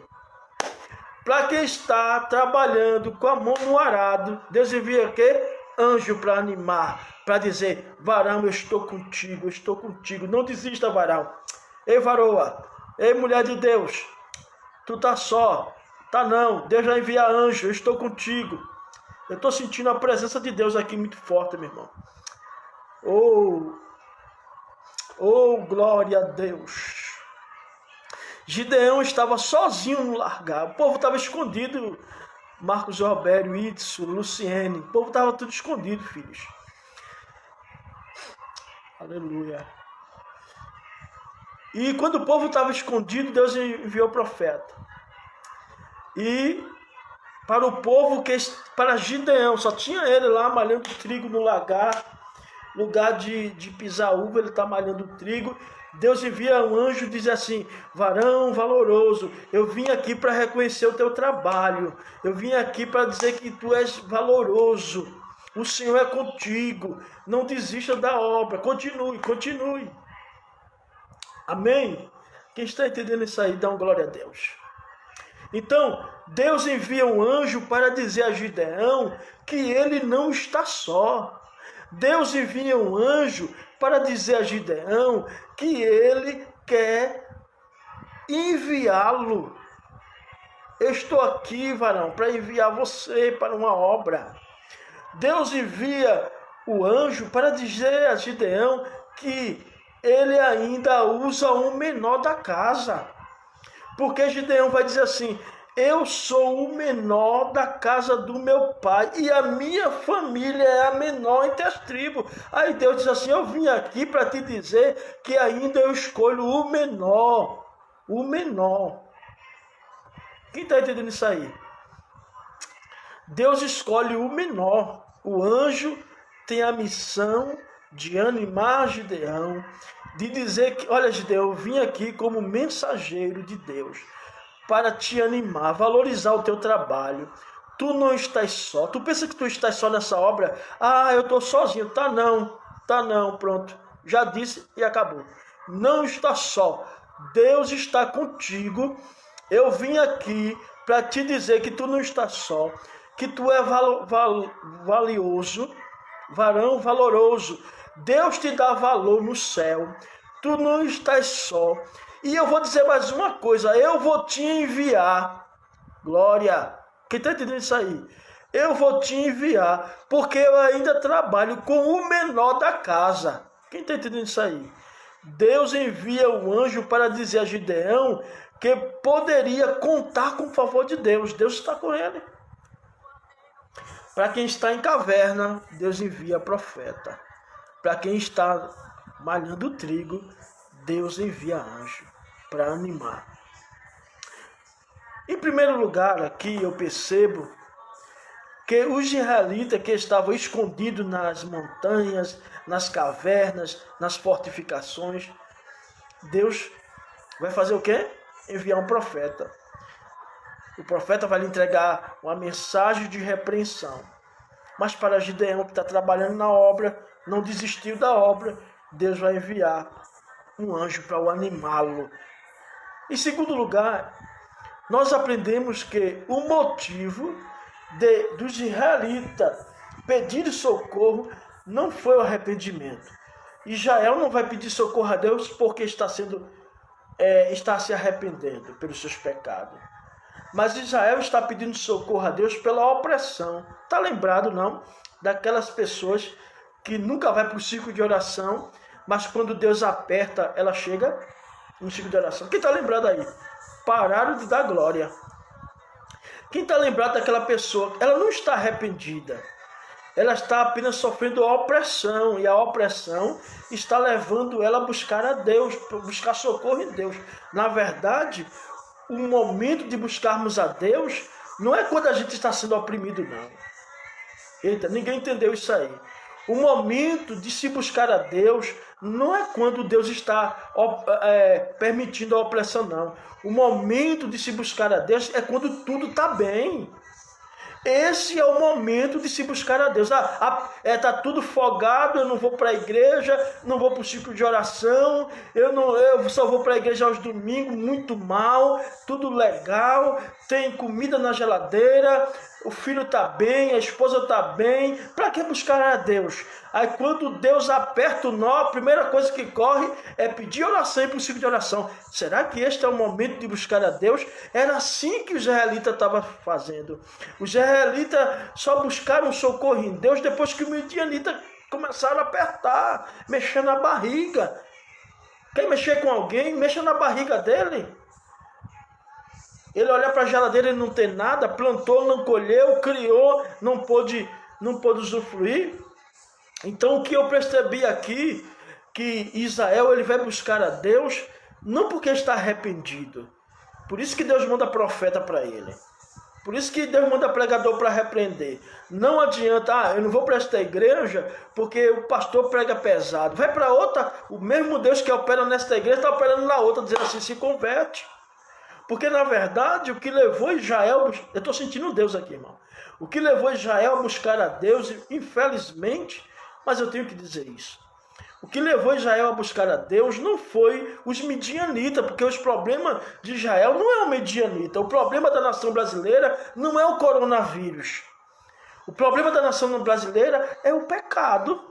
Para quem está trabalhando com a mão no arado, Deus envia o quê? Anjo para animar, para dizer: varão, eu estou contigo, não desista, varão. Ei, varoa, ei, mulher de Deus, tu tá só, tá não, Deus vai enviar anjo, eu estou contigo. Eu estou sentindo a presença de Deus aqui muito forte, meu irmão. Oh, glória a Deus. Gideão estava sozinho no largar, o povo estava escondido. Marcos Robério, Idson, Luciene, o povo estava tudo escondido, filhos. Aleluia. E quando o povo estava escondido, Deus enviou o profeta. E para o povo, para Gideão, só tinha ele lá malhando trigo no lugar de pisar uva, ele está malhando trigo. Deus envia um anjo e diz assim: varão valoroso, eu vim aqui para reconhecer o teu trabalho. Eu vim aqui para dizer que tu és valoroso. O Senhor é contigo. Não desista da obra. Continue. Amém? Quem está entendendo isso aí, dá uma glória a Deus. Então, Deus envia um anjo para dizer a Gideão que ele não está só. Deus envia um anjo para dizer a Gideão que ele quer enviá-lo. Eu estou aqui, varão, para enviar você para uma obra. Deus envia o anjo para dizer a Gideão que ele ainda usa o menor da casa. Porque Gideão vai dizer assim: eu sou o menor da casa do meu pai e a minha família é a menor entre as tribos. Aí Deus diz assim: eu vim aqui para te dizer que ainda eu escolho o menor. O menor. Quem está entendendo isso aí? Deus escolhe o menor. O anjo tem a missão de animar Gideão, de dizer que, olha, Gideão, eu vim aqui como mensageiro de Deus para te animar, valorizar o teu trabalho. Tu não estás só. Tu pensa que tu estás só nessa obra? Ah, eu estou sozinho. Tá não, pronto. Já disse e acabou. Não está só. Deus está contigo. Eu vim aqui para te dizer que tu não estás só, que tu é valioso, varão valoroso. Deus te dá valor no céu. Tu não estás só. E eu vou dizer mais uma coisa: eu vou te enviar. Glória. Quem está entendendo isso aí? Eu vou te enviar, porque eu ainda trabalho com o menor da casa. Quem está entendendo isso aí? Deus envia o anjo para dizer a Gideão que poderia contar com o favor de Deus. Deus está com ele. Para quem está em caverna, Deus envia profeta. Para quem está malhando trigo, Deus envia anjo para animar. Em primeiro lugar, aqui eu percebo que os israelitas que estavam escondidos nas montanhas, nas cavernas, nas fortificações, Deus vai fazer o quê? Enviar um profeta. O profeta vai lhe entregar uma mensagem de repreensão. Mas para Gideão, que está trabalhando na obra, não desistiu da obra, Deus vai enviar um anjo para o animá-lo. Em segundo lugar, nós aprendemos que o motivo dos israelitas pedir socorro não foi o arrependimento. Israel não vai pedir socorro a Deus porque está se arrependendo pelos seus pecados. Mas Israel está pedindo socorro a Deus pela opressão. Está lembrado, não? Daquelas pessoas que nunca vai para o círculo de oração, mas quando Deus aperta, ela chega no círculo de oração. Quem está lembrado aí? Pararam de dar glória. Quem está lembrado daquela pessoa? Ela não está arrependida. Ela está apenas sofrendo a opressão. E a opressão está levando ela a buscar a Deus, buscar socorro em Deus. Na verdade, o momento de buscarmos a Deus não é quando a gente está sendo oprimido, não. Eita, ninguém entendeu isso aí. O momento de se buscar a Deus não é quando Deus está permitindo a opressão, não. O momento de se buscar a Deus é quando tudo está bem. Esse é o momento de se buscar a Deus. Está tudo folgado, eu não vou para a igreja, não vou para o ciclo de oração, eu só vou para a igreja aos domingos, muito mal, tudo legal, tem comida na geladeira, o filho está bem, a esposa está bem. Para que buscar a Deus? Aí quando Deus aperta o nó, a primeira coisa que corre é pedir oração e ir para o ciclo de oração. Será que este é o momento de buscar a Deus? Era assim que os israelitas estavam fazendo. Os israelitas só buscaram socorro em Deus depois que os midianitas começaram a apertar, mexer na barriga. Quer mexer com alguém? Mexa na barriga dele. Ele olha para a geladeira e não tem nada, plantou, não colheu, criou, não pôde usufruir. Então o que eu percebi aqui, que Israel ele vai buscar a Deus, não porque está arrependido. Por isso que Deus manda profeta para ele. Por isso que Deus manda pregador para repreender. Não adianta, eu não vou para esta igreja porque o pastor prega pesado. Vai para outra, o mesmo Deus que opera nesta igreja está operando na outra, dizendo assim, se converte. Porque, na verdade, o que levou Israel... Eu estou sentindo Deus aqui, irmão. O que levou Israel a buscar a Deus, infelizmente, mas eu tenho que dizer isso. O que levou Israel a buscar a Deus não foi os midianitas, porque os problemas de Israel não é o midianita. O problema da nação brasileira não é o coronavírus. O problema da nação brasileira é o pecado.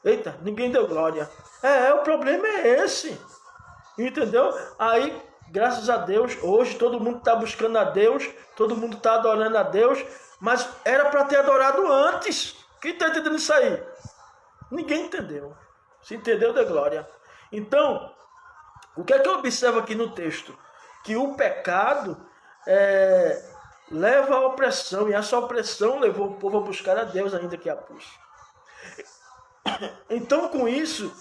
Eita, ninguém deu glória. O problema é esse. Entendeu? Aí... Graças a Deus, hoje todo mundo está buscando a Deus, todo mundo está adorando a Deus, mas era para ter adorado antes. Quem está entendendo isso aí? Ninguém entendeu. Se entendeu, dê glória. Então, o que é que eu observo aqui no texto? Que o pecado leva à opressão, e essa opressão levou o povo a buscar a Deus ainda que a pus. Então, com isso,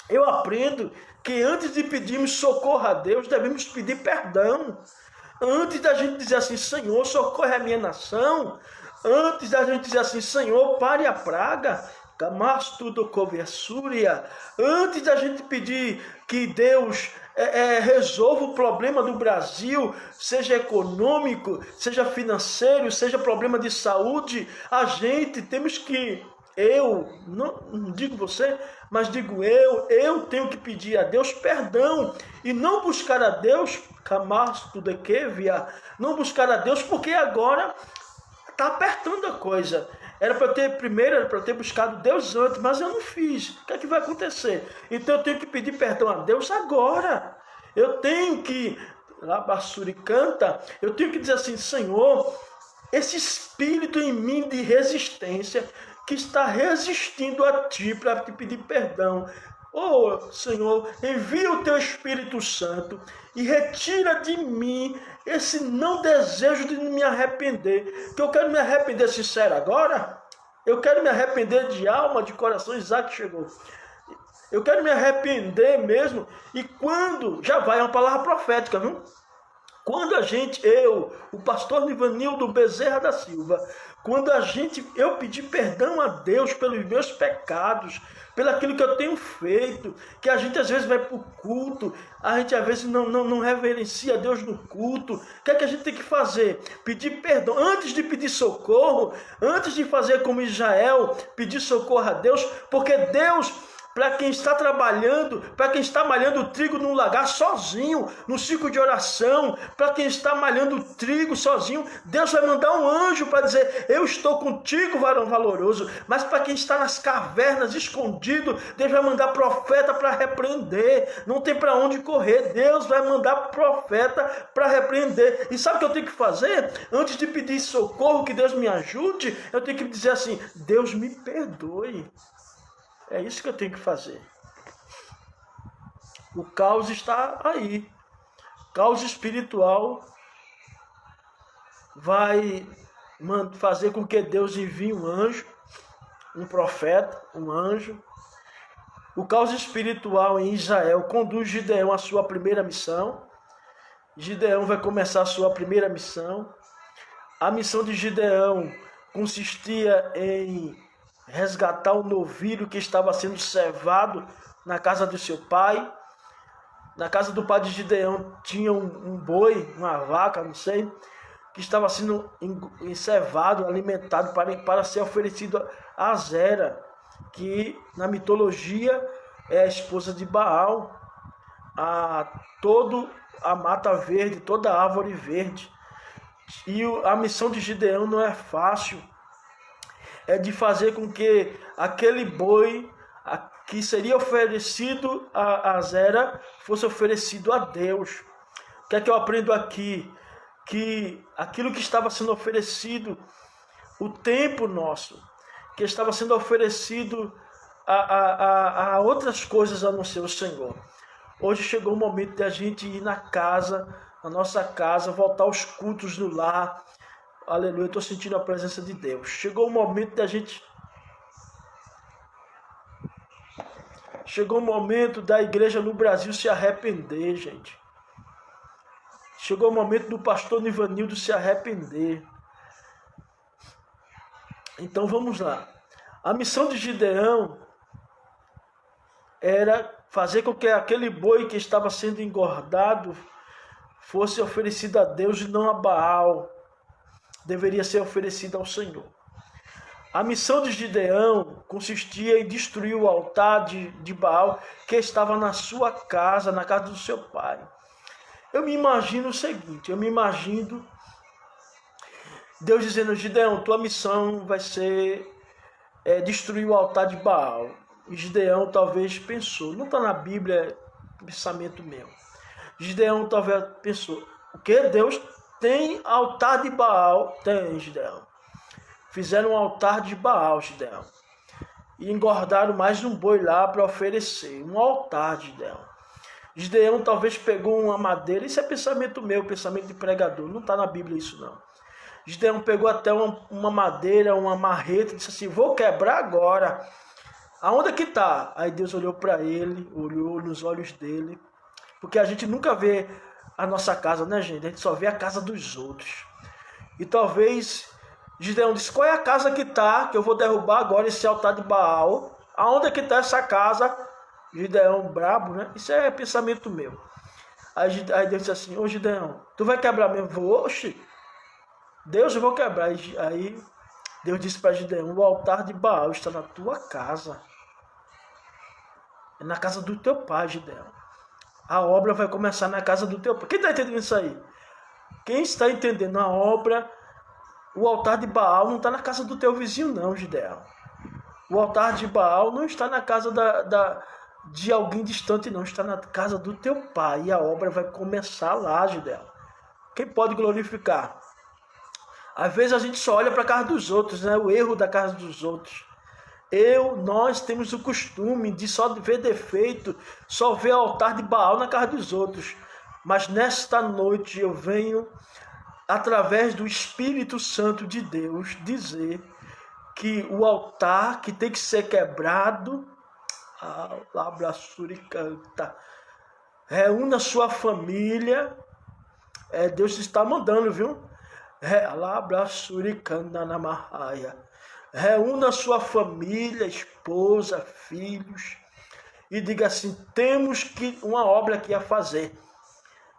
eu aprendo que antes de pedirmos socorro a Deus, devemos pedir perdão. Antes da gente dizer assim, Senhor, socorre a minha nação. Antes da gente dizer assim, Senhor, pare a praga. Antes da gente pedir que Deus resolva o problema do Brasil, seja econômico, seja financeiro, seja problema de saúde, a gente temos que... Eu, não digo você, mas digo eu tenho que pedir a Deus perdão e não buscar a Deus, não buscar a Deus porque agora está apertando a coisa. Era para eu ter buscado Deus antes, mas eu não fiz. O que é que vai acontecer? Então eu tenho que pedir perdão a Deus agora. Eu tenho que, lá Bassuri canta, eu tenho que dizer assim, Senhor, esse espírito em mim de resistência, que está resistindo a Ti para te pedir perdão. Senhor, envia o Teu Espírito Santo e retira de mim esse não desejo de me arrepender. Que eu quero me arrepender sincero agora. Eu quero me arrepender de alma, de coração. Isaac chegou. Eu quero me arrepender mesmo. E quando, já vai uma palavra profética, viu? Quando o pastor Nivanildo Bezerra da Silva, quando eu pedi perdão a Deus pelos meus pecados, pelo aquilo que eu tenho feito, que a gente às vezes vai para o culto, a gente às vezes não reverencia a Deus no culto, o que é que a gente tem que fazer? Pedir perdão, antes de pedir socorro, antes de fazer como Israel, pedir socorro a Deus, porque Deus para quem está trabalhando, para quem está malhando o trigo num lagar sozinho, no ciclo de oração, para quem está malhando o trigo sozinho, Deus vai mandar um anjo para dizer: eu estou contigo, varão valoroso. Mas para quem está nas cavernas, escondido, Deus vai mandar profeta para repreender. Não tem para onde correr, Deus vai mandar profeta para repreender. E sabe o que eu tenho que fazer? Antes de pedir socorro, que Deus me ajude, eu tenho que dizer assim: Deus me perdoe. É isso que eu tenho que fazer. O caos está aí. O caos espiritual vai fazer com que Deus envie um anjo, um profeta, um anjo. O caos espiritual em Israel conduz Gideão à sua primeira missão. Gideão vai começar a sua primeira missão. A missão de Gideão consistia em resgatar um novilho que estava sendo cevado na casa do seu pai. Na casa do pai de Gideão tinha um boi, uma vaca, não sei, que estava sendo encevado, alimentado para ser oferecido a Zera, que na mitologia é a esposa de Baal, toda a mata verde, toda a árvore verde. E a missão de Gideão não é fácil, é de fazer com que aquele boi que seria oferecido a Zera fosse oferecido a Deus. O que é que eu aprendo aqui? Que aquilo que estava sendo oferecido, o tempo nosso, que estava sendo oferecido a outras coisas a não ser o Senhor. Hoje chegou o momento de a gente ir na nossa casa, voltar aos cultos no lar. Aleluia, eu estou sentindo a presença de Deus. Chegou o momento da igreja no Brasil se arrepender, gente. Chegou o momento do pastor Nivanildo se arrepender. Então vamos lá. A missão de Gideão era fazer com que aquele boi que estava sendo engordado fosse oferecido a Deus e não a Baal. Deveria ser oferecido ao Senhor. A missão de Gideão consistia em destruir o altar de Baal que estava na sua casa, na casa do seu pai. Eu me imagino o seguinte, Deus dizendo: Gideão, tua missão vai ser destruir o altar de Baal. E Gideão talvez pensou, não está na Bíblia, é pensamento meu. Gideão talvez pensou: o que? Deus tem altar de Baal? Tem, Gideão. Fizeram um altar de Baal, Gideão. E engordaram mais um boi lá para oferecer. Um altar, Gideão. Gideão talvez pegou uma madeira. Isso é pensamento meu, pensamento de pregador. Não está na Bíblia isso não. Gideão pegou até uma madeira, uma marreta, e disse assim: vou quebrar agora. Aonde é que está? Aí Deus olhou para ele, olhou nos olhos dele. Porque a gente nunca vê a nossa casa, né, gente? A gente só vê a casa dos outros. E talvez Gideão disse: qual é a casa que está, que eu vou derrubar agora esse altar de Baal? Aonde é que está essa casa? Gideão brabo, né? Isso é pensamento meu. Aí Deus disse assim: ô Gideão, tu vai quebrar mesmo? Vou, oxe, Deus, eu vou quebrar. Aí Deus disse para Gideão: o altar de Baal está na tua casa. É na casa do teu pai, Gideão. A obra vai começar na casa do teu pai. Quem está entendendo isso aí? Quem está entendendo a obra? O altar de Baal não está na casa do teu vizinho, não, Gideão. O altar de Baal não está na casa de alguém distante, não. Está na casa do teu pai. E a obra vai começar lá, Gideão. Quem pode glorificar? Às vezes a gente só olha para a casa dos outros, né? O erro da casa dos outros. Nós temos o costume de só ver defeito, só ver o altar de Baal na casa dos outros. Mas nesta noite eu venho, através do Espírito Santo de Deus, dizer que o altar que tem que ser quebrado, reúna sua família, Deus está mandando, viu? Reúna sua família, esposa, filhos, e diga assim: temos uma obra aqui a fazer.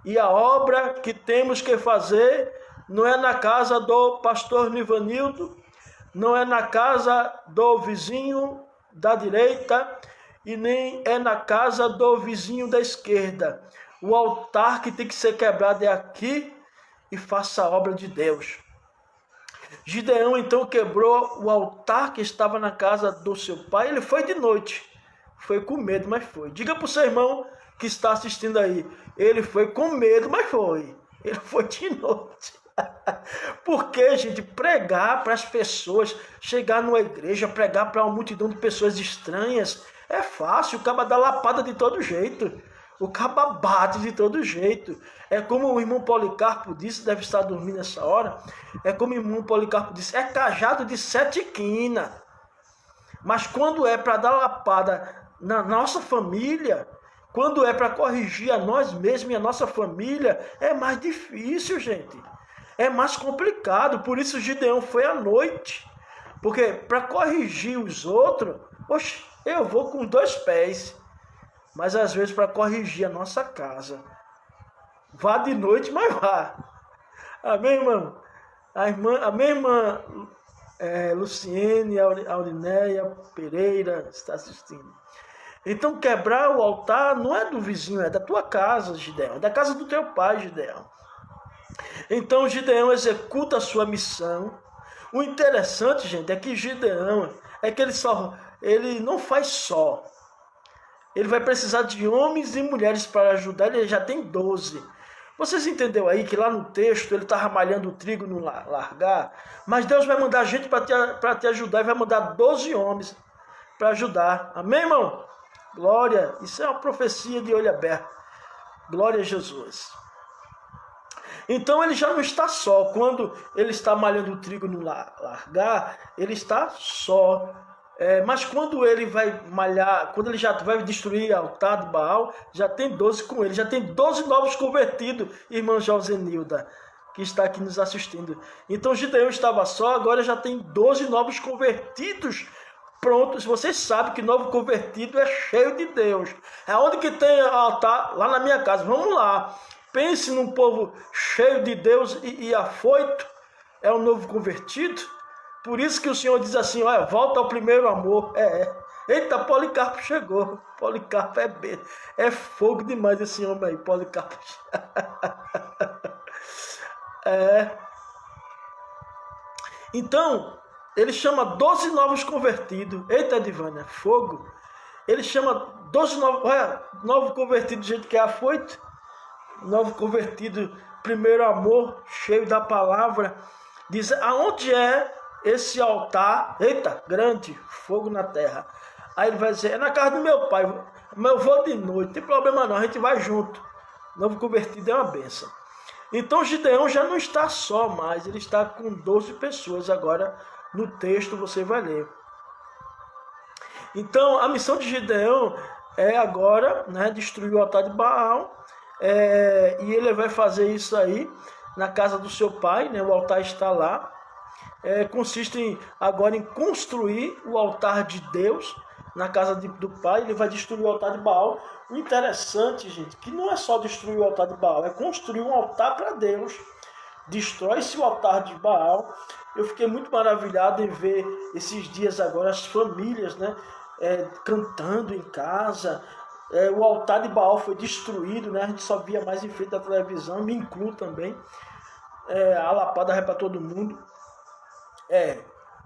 E a obra que temos que fazer não é na casa do pastor Nivanildo, não é na casa do vizinho da direita, e nem é na casa do vizinho da esquerda. O altar que tem que ser quebrado é aqui, e faça a obra de Deus. Gideão então quebrou o altar que estava na casa do seu pai. Ele foi de noite, foi com medo, mas foi. Diga para o seu irmão que está assistindo aí, ele foi com medo, mas foi. Ele foi de noite. Porque, gente, pregar para as pessoas, chegar numa igreja, pregar para uma multidão de pessoas estranhas, é fácil. O caba dá lapada de todo jeito. O caba bate de todo jeito. É como o irmão Policarpo disse, deve estar dormindo nessa hora. É como o irmão Policarpo disse, é cajado de 7 quinas. Mas quando é para dar lapada na nossa família, quando é para corrigir a nós mesmos e a nossa família, é mais difícil, gente. É mais complicado. Por isso Gideão foi à noite. Porque para corrigir os outros, oxe, eu vou com 2 pés. Mas às vezes para corrigir a nossa casa, vá de noite, mas vá. Amém, irmão? A minha irmã Luciene Aurinéia Pereira está assistindo. Então quebrar o altar não é do vizinho, é da tua casa, Gideão. É da casa do teu pai, Gideão. Então Gideão executa a sua missão. O interessante, gente, é que Gideão, ele não faz só. Ele vai precisar de homens e mulheres para ajudar, ele já tem 12. Vocês entenderam aí que lá no texto ele estava malhando o trigo no largar? Mas Deus vai mandar gente para te ajudar e vai mandar 12 homens para ajudar. Amém, irmão? Glória, isso é uma profecia de olho aberto. Glória a Jesus. Então ele já não está só. Quando ele está malhando o trigo no largar, ele está só. Mas quando ele vai malhar, quando ele já vai destruir o altar de Baal, já tem 12 com ele, já tem 12 novos convertidos, irmã Josenilda, que está aqui nos assistindo. Então Gideão estava só, agora já tem 12 novos convertidos prontos. Vocês sabem que novo convertido é cheio de Deus. É onde que tem altar? Lá na minha casa. Vamos lá. Pense num povo cheio de Deus e afoito. É um novo convertido. Por isso que o Senhor diz assim, olha, volta ao primeiro amor. Eita, Policarpo chegou. Policarpo é fogo demais esse homem aí, Policarpo. Então, ele chama 12 novos convertidos. Eita, Divânia, fogo. Ele chama 12 novos, olha, novo convertido do jeito que é afoito. Novo convertido, primeiro amor, cheio da palavra. Diz, aonde é esse altar? Eita, grande, fogo na terra. Aí ele vai dizer, é na casa do meu pai, mas eu vou de noite, não tem problema não, a gente vai junto. Novo convertido é uma bênção. Então Gideão já não está só mais, ele está com 12 pessoas. Agora no texto você vai ler. Então a missão de Gideão é agora, né, destruir o altar de Baal. E ele vai fazer isso aí na casa do seu pai, né, o altar está lá. Consiste agora em construir o altar de Deus na casa do pai. Ele vai destruir o altar de Baal. O interessante, gente, que não é só destruir o altar de Baal, é construir um altar para Deus. Destrói-se o altar de Baal. Eu fiquei muito maravilhado em ver esses dias agora as famílias, né, cantando em casa. O altar de Baal foi destruído, né? A gente só via mais em frente da televisão, me incluo também. A lapada vai para todo mundo.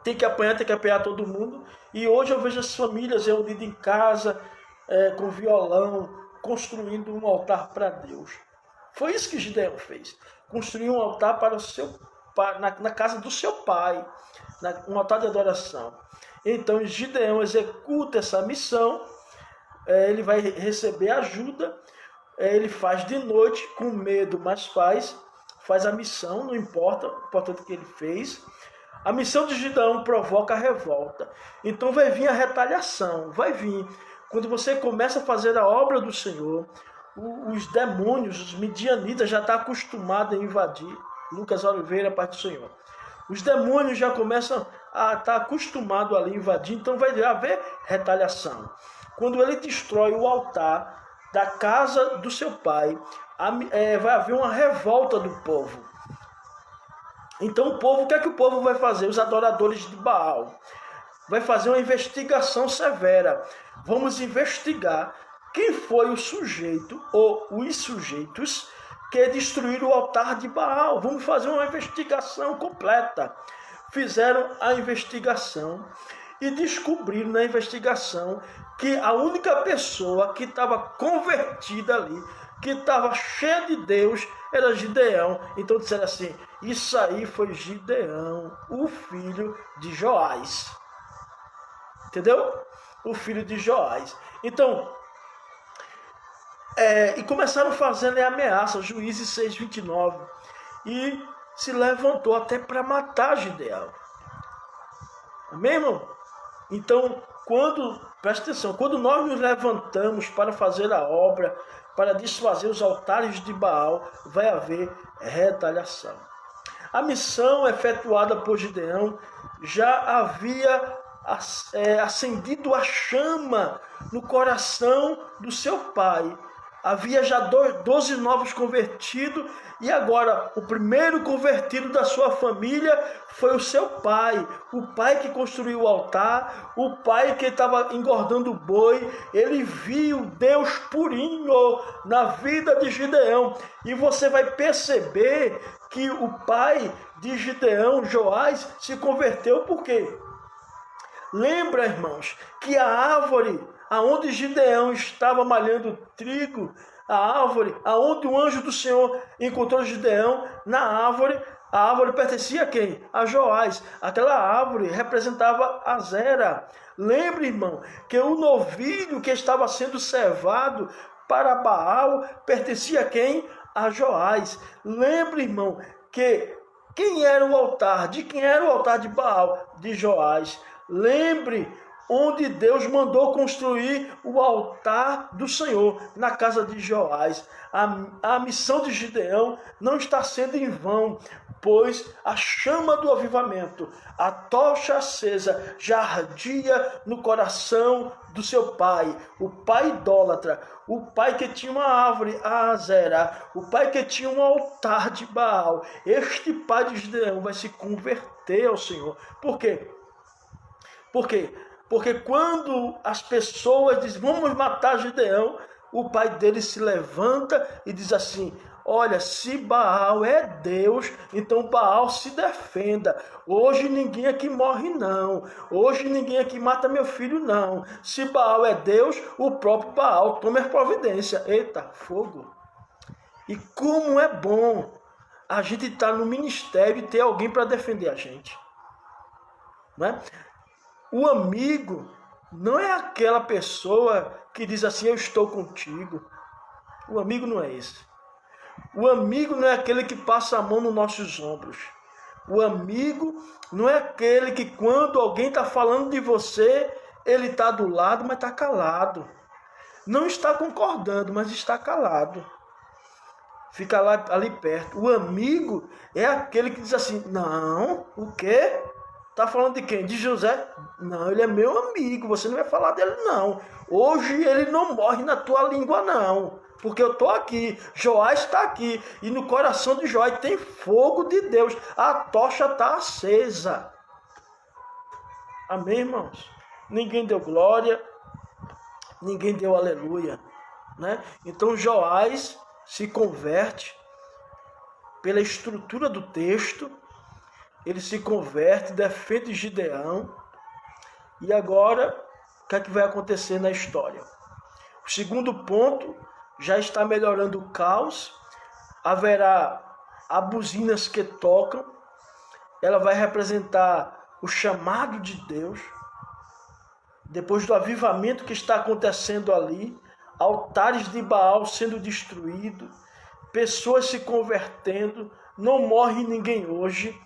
Tem que apanhar todo mundo. E hoje eu vejo as famílias reunidas em casa, com violão, construindo um altar para Deus. Foi isso que Gideão fez. Construiu um altar para o seu pai, na casa do seu pai, um altar de adoração. Então Gideão executa essa missão. Ele vai receber ajuda. Ele faz de noite, com medo, mas faz a missão, não importa, o importante é que ele fez. A missão de Gideão provoca a revolta. Então vai vir a retaliação, vai vir. Quando você começa a fazer a obra do Senhor, os demônios, os midianitas já estão acostumados a invadir. Lucas Oliveira, Pai do Senhor. Os demônios já começam a estar acostumados ali a invadir, então vai haver retaliação. Quando ele destrói o altar da casa do seu pai, vai haver uma revolta do povo. Então o que é que o povo vai fazer? Os adoradores de Baal. vai fazer uma investigação severa. Vamos investigar quem foi o sujeito ou os sujeitos que destruíram o altar de Baal. Vamos fazer uma investigação completa. Fizeram a investigação e descobriram na investigação que a única pessoa que estava convertida ali, que estava cheia de Deus, era Gideão. Então disseram assim, isso aí foi Gideão, o filho de Joás. Entendeu? O filho de Joás. Então, e começaram fazendo ameaça, Juízes 6:29, e se levantou até para matar Gideão. Amém, irmão? Então, presta atenção, quando nós nos levantamos para fazer a obra, para desfazer os altares de Baal, vai haver retaliação. A missão efetuada por Gideão já havia acendido a chama no coração do seu pai. Havia já 12 novos convertidos, e agora o primeiro convertido da sua família foi o seu pai. O pai que construiu o altar, o pai que estava engordando o boi. Ele viu Deus purinho na vida de Gideão. E você vai perceber que o pai de Gideão, Joás, se converteu por quê? Lembra, irmãos, que a árvore aonde Gideão estava malhando trigo, a árvore aonde o anjo do Senhor encontrou Gideão, a árvore pertencia a quem? A Joás. Aquela árvore representava Azera. Lembre, irmão, que o novilho que estava sendo servado para Baal pertencia a quem? A Joás. Lembre, irmão, que quem era o altar? De quem era o altar de Baal? De Joás. Lembre onde Deus mandou construir o altar do Senhor, na casa de Joás. A missão de Gideão não está sendo em vão, pois a chama do avivamento, a tocha acesa, já ardia no coração do seu pai, o pai idólatra, o pai que tinha uma árvore, a Azera, o pai que tinha um altar de Baal. Este pai de Gideão vai se converter ao Senhor. Por quê? Porque quando as pessoas dizem, vamos matar Gideão, o pai dele se levanta e diz assim, olha, se Baal é Deus, então Baal se defenda. Hoje ninguém aqui morre não. Hoje ninguém aqui mata meu filho não. Se Baal é Deus, o próprio Baal toma a providência. Eita, fogo. E como é bom a gente estar no ministério e ter alguém para defender a gente. Não é? O amigo não é aquela pessoa que diz assim, eu estou contigo. O amigo não é esse. O amigo não é aquele que passa a mão nos nossos ombros. O amigo não é aquele que quando alguém está falando de você, ele está do lado, mas está calado. Não está concordando, mas está calado. Fica lá, ali perto. O amigo é aquele que diz assim, não, o quê? Está falando de quem? De José? Não, ele é meu amigo, você não vai falar dele não. Hoje ele não morre na tua língua não, porque eu estou aqui, Joás está aqui, e no coração de Joás tem fogo de Deus, a tocha está acesa. Amém, irmãos? Ninguém deu glória, ninguém deu aleluia, né? Então Joás se converte pela estrutura do texto. Ele se converte, defende Gideão. E agora, o que é que vai acontecer na história? O segundo ponto, já está melhorando o caos. Haverá buzinas que tocam. Ela vai representar o chamado de Deus. Depois do avivamento que está acontecendo ali, altares de Baal sendo destruídos, pessoas se convertendo, não morre ninguém hoje.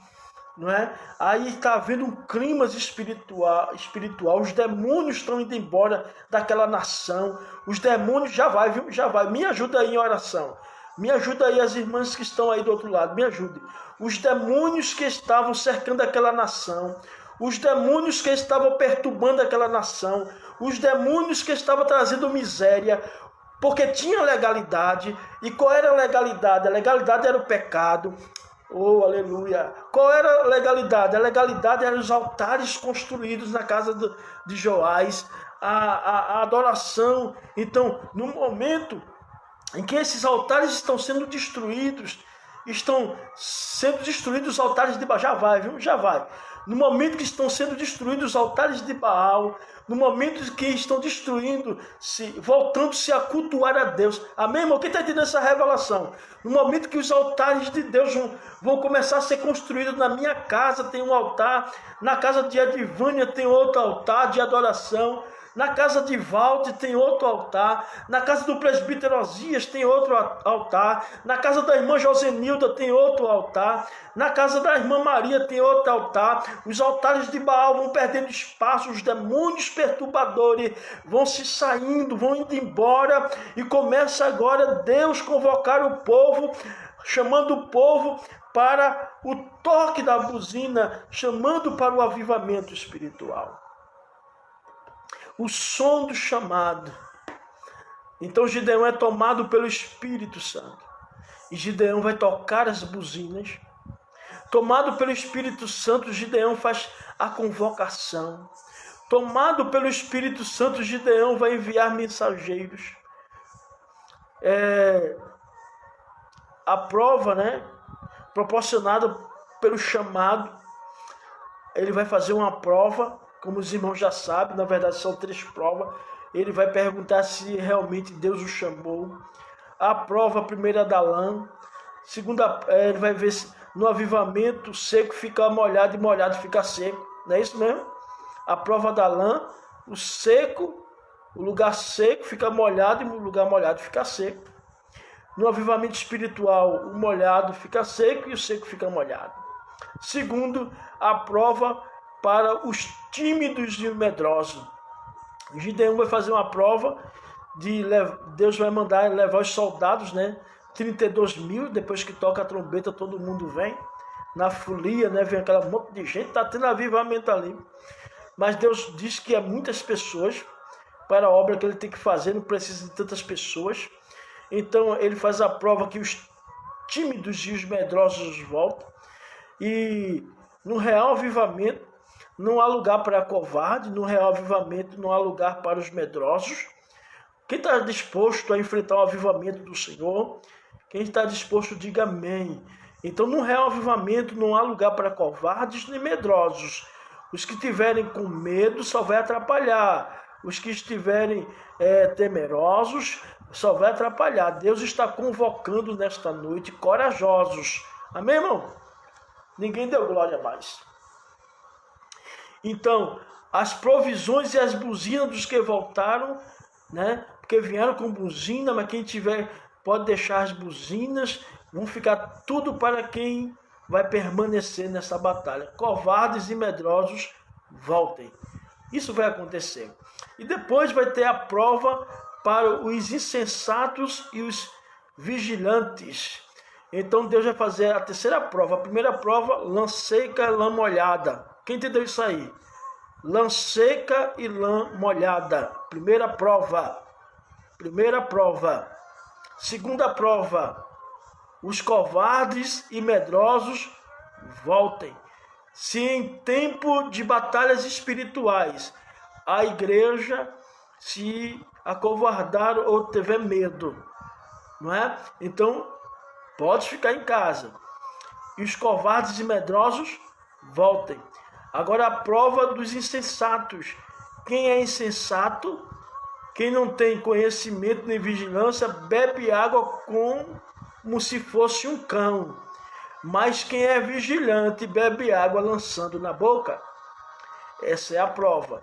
Não é? Aí está havendo um clima espiritual, os demônios estão indo embora daquela nação, os demônios já vai, viu? Já vai, me ajuda aí em oração, me ajuda aí as irmãs que estão aí do outro lado, me ajude. Os demônios que estavam cercando aquela nação, os demônios que estavam perturbando aquela nação, os demônios que estavam trazendo miséria, porque tinha legalidade. E qual era a legalidade? A legalidade era o pecado. Oh, aleluia. Qual era a legalidade? A legalidade eram os altares construídos na casa de Joás, a adoração. Então, no momento em que esses altares estão sendo destruídos os altares de Baal. Já vai, viu? Já vai. No momento que estão sendo destruídos os altares de Baal, no momento que estão voltando-se a cultuar a Deus. Amém, irmão? Quem está entendendo essa revelação? No momento que os altares de Deus vão começar a ser construídos, na minha casa tem um altar, na casa de Edivânia tem outro altar de adoração, na casa de Valde tem outro altar, na casa do presbítero Osias tem outro altar, na casa da irmã Josenilda tem outro altar, na casa da irmã Maria tem outro altar. Os altares de Baal vão perdendo espaço, os demônios perturbadores vão se saindo, vão indo embora, e começa agora Deus convocar o povo, chamando o povo para o toque da buzina, chamando para o avivamento espiritual. O som do chamado. Então Gideão é tomado pelo Espírito Santo. E Gideão vai tocar as buzinas. Tomado pelo Espírito Santo, Gideão faz a convocação. Tomado pelo Espírito Santo, Gideão vai enviar mensageiros. A prova, proporcionada pelo chamado, ele vai fazer uma prova. Como os irmãos já sabem, na verdade são 3 provas. Ele vai perguntar se realmente Deus o chamou. A prova primeira da lã. Segunda, ele vai ver se no avivamento seco fica molhado e molhado fica seco. Não é isso mesmo? A prova da lã, o lugar seco fica molhado e o lugar molhado fica seco. No avivamento espiritual, o molhado fica seco e o seco fica molhado. Segundo, a prova para os tímidos e medrosos. Gideão vai fazer uma prova, Deus vai mandar levar os soldados, 32 mil, depois que toca a trombeta todo mundo vem, na folia, vem aquela monte de gente, está tendo avivamento ali. Mas Deus diz que é muitas pessoas, para a obra que ele tem que fazer, não precisa de tantas pessoas. Então ele faz a prova que os tímidos e os medrosos voltam, e no real avivamento, não há lugar para covarde, no real avivamento não há lugar para os medrosos. Quem está disposto a enfrentar o avivamento do Senhor, quem está disposto, diga amém. Então, no real avivamento não há lugar para covardes nem medrosos. Os que estiverem com medo só vai atrapalhar. Os que estiverem temerosos só vai atrapalhar. Deus está convocando nesta noite corajosos. Amém, irmão? Ninguém deu glória mais. Então, as provisões e as buzinas dos que voltaram, porque vieram com buzina, mas quem tiver pode deixar as buzinas, vão ficar tudo para quem vai permanecer nessa batalha. Covardes e medrosos, voltem. Isso vai acontecer. E depois vai ter a prova para os insensatos e os vigilantes. Então Deus vai fazer a terceira prova. A primeira prova, lã seca, lã molhada. Quem entendeu isso aí? Lã seca e lã molhada. Primeira prova. Segunda prova. Os covardes e medrosos voltem. Se em tempo de batalhas espirituais a igreja se acovardar ou tiver medo, não é? Então, pode ficar em casa. E os covardes e medrosos voltem. Agora a prova dos insensatos. Quem é insensato, quem não tem conhecimento nem vigilância, bebe água como se fosse um cão. Mas quem é vigilante, bebe água lançando na boca. Essa é a prova.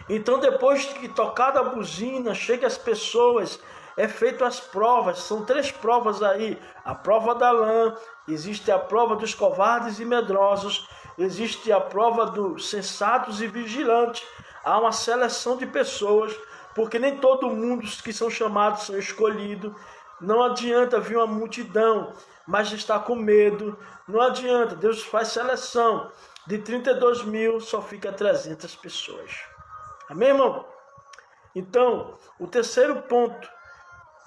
Então, depois que tocada a buzina, chega as pessoas, é feito as provas. São 3 provas aí. A prova da lã, existe a prova dos covardes e medrosos, existe a prova dos sensatos e vigilantes. Há uma seleção de pessoas, porque nem todo mundo que são chamados são escolhidos. Não adianta vir uma multidão, mas está com medo. Não adianta, Deus faz seleção. De 32 mil, só fica 300 pessoas. Amém, irmão? Então, o terceiro ponto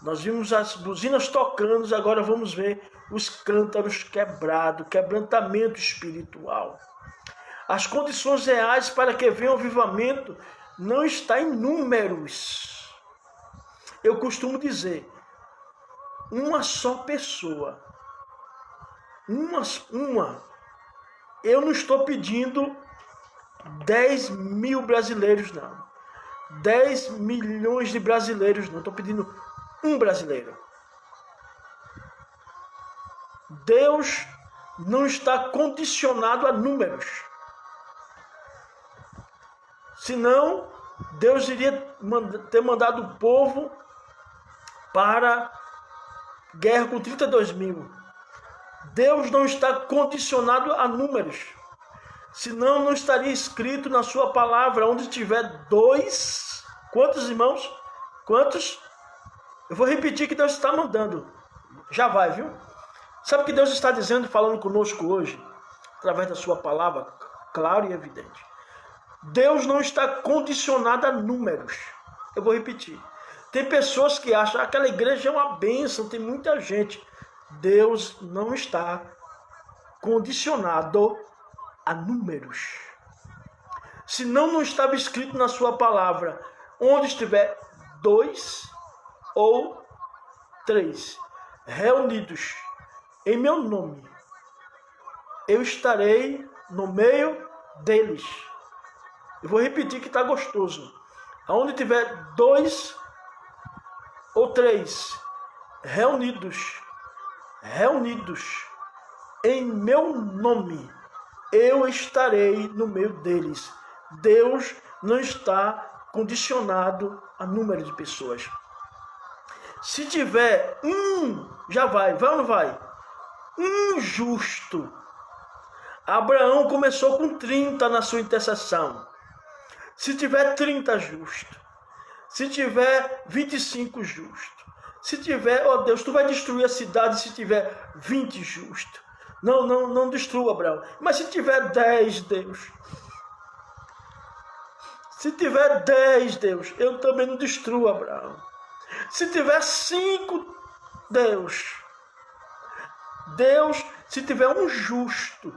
Nós vimos as buzinas tocando, agora vamos ver os cântaros quebrados, quebrantamento espiritual. As condições reais para que venha o avivamento não está em números. Eu costumo dizer, uma só pessoa, uma. Eu não estou pedindo 10 mil brasileiros, não. 10 milhões de brasileiros, não. Estou pedindo um brasileiro. Deus não está condicionado a números. Senão, Deus iria ter mandado o povo para guerra com 32 mil. Deus não está condicionado a números. Senão, não estaria escrito na sua palavra, onde tiver 2. Quantos irmãos? Quantos? Eu vou repetir que Deus está mandando. Já vai, viu? Sabe o que Deus está dizendo, falando conosco hoje? Através da sua palavra, claro e evidente. Deus não está condicionado a números. Eu vou repetir. Tem pessoas que acham que aquela igreja é uma bênção, tem muita gente. Deus não está condicionado a números. Senão não estava escrito na sua palavra, onde estiver 2 ou 3 reunidos em meu nome, eu estarei no meio deles. Eu vou repetir que está gostoso. Aonde tiver 2 ou 3 reunidos em meu nome, eu estarei no meio deles. Deus não está condicionado a número de pessoas. Se tiver já vai ou não vai? Um justo. Abraão começou com 30 na sua intercessão. Se tiver 30 justo, se tiver 25 justo, se tiver, ó Deus, tu vai destruir a cidade se tiver 20 justo. Não destrua, Abraão. Mas se tiver 10, Deus. Se tiver 10, Deus, eu também não destruo, Abraão. Se tiver 5, Deus, se tiver um justo,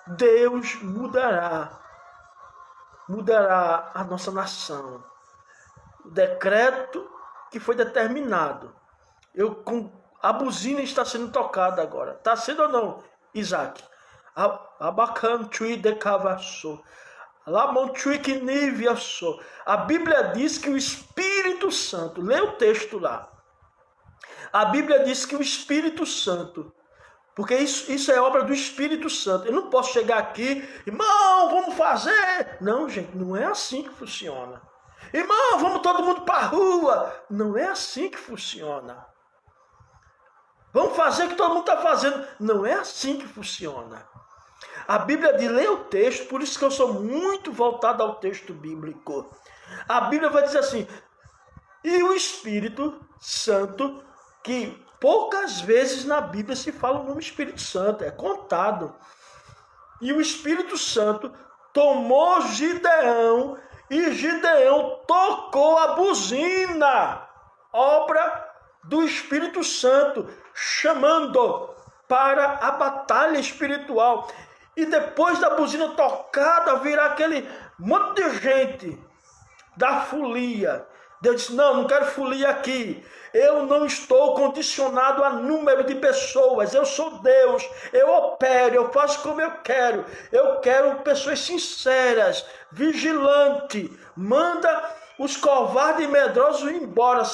Deus mudará a nossa nação. O decreto que foi determinado. A buzina está sendo tocada agora. Está sendo ou não, Isaac? A Bíblia diz que o Espírito Santo, lê o texto lá. A Bíblia diz que o Espírito Santo, porque isso é obra do Espírito Santo. Eu não posso chegar aqui, irmão, vamos fazer. Não, gente, não é assim que funciona. Irmão, vamos todo mundo para a rua. Não é assim que funciona. Vamos fazer o que todo mundo está fazendo. Não é assim que funciona. A Bíblia diz, lê o texto, por isso que eu sou muito voltado ao texto bíblico. A Bíblia vai dizer assim, e o Espírito Santo, que poucas vezes na Bíblia se fala o nome Espírito Santo, é contado. E o Espírito Santo tomou Gideão, e Gideão tocou a buzina, obra do Espírito Santo, chamando para a batalha espiritual. E depois da buzina tocada, virá aquele monte de gente da folia. Deus disse, não quero folia aqui. Eu não estou condicionado a número de pessoas. Eu sou Deus. Eu opero, eu faço como eu quero. Eu quero pessoas sinceras, vigilantes. Manda os covardes e medrosos ir embora.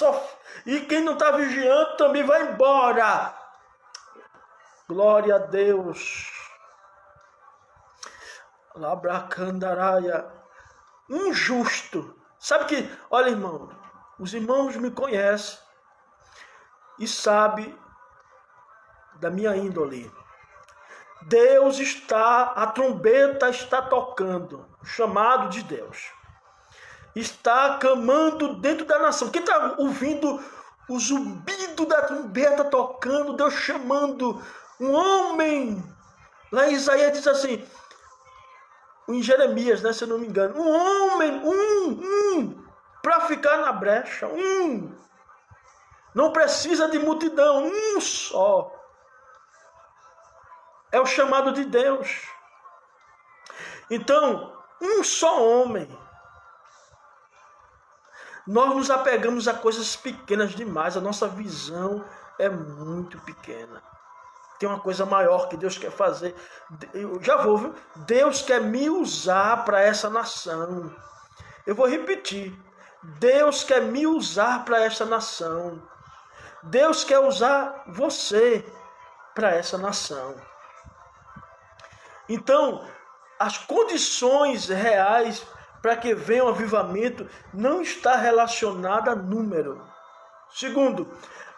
E quem não está vigiando também vai embora. Glória a Deus. Labracandaraia. Um justo. Sabe que, olha irmão, os irmãos me conhecem e sabem da minha índole. Deus a trombeta está tocando, chamado de Deus. Está clamando dentro da nação. Quem está ouvindo o zumbido da trombeta tocando, Deus chamando um homem? Lá em Isaías diz assim, em Jeremias, né, se eu não me engano, um homem, para ficar na brecha, Não precisa de multidão, um só. É o chamado de Deus. Então, um só homem. Nós nos apegamos a coisas pequenas demais. A nossa visão é muito pequena. Tem uma coisa maior que Deus quer fazer. Eu já vou, viu? Deus quer me usar para essa nação. Eu vou repetir. Deus quer me usar para essa nação. Deus quer usar você para essa nação. Então, as condições reais para que venha o avivamento não está relacionada a número. Segundo,